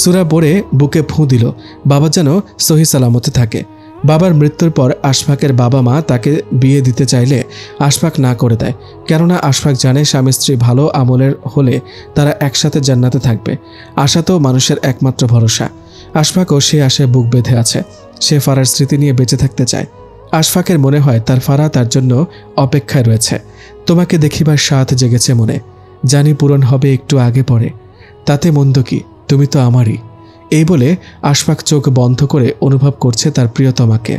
সূরা পড়ে বুকে ফুঁ দিল। বাবা যেন সহি সালামতে থাকে। বাবার মৃত্যুর পর আশফাকের বাবা মা তাকে বিয়ে দিতে চাইলে আশফাক না করে দেয়, কেননা আশফাক জানে স্বামী স্ত্রী ভালো আমলের হলে তারা একসাথে জান্নাতে থাকবে। আশা তো মানুষের একমাত্র ভরসা। আশফাকও সে আশায় বুক বেঁধে আছে। সে ফারার স্মৃতি নিয়ে বেঁচে থাকতে চায়। আশফাকের মনে হয় তার ফারা তার জন্য অপেক্ষায় রয়েছে। তোমাকে দেখিবার স্বাদ জেগেছে মনে, জানি পূরণ হবে একটু আগে পরে, তাতে মন্দ কি, তুমি তো আমারই। এই বলে আশফাক চোখ বন্ধ করে অনুভব করছে তার প্রিয়তমাকে।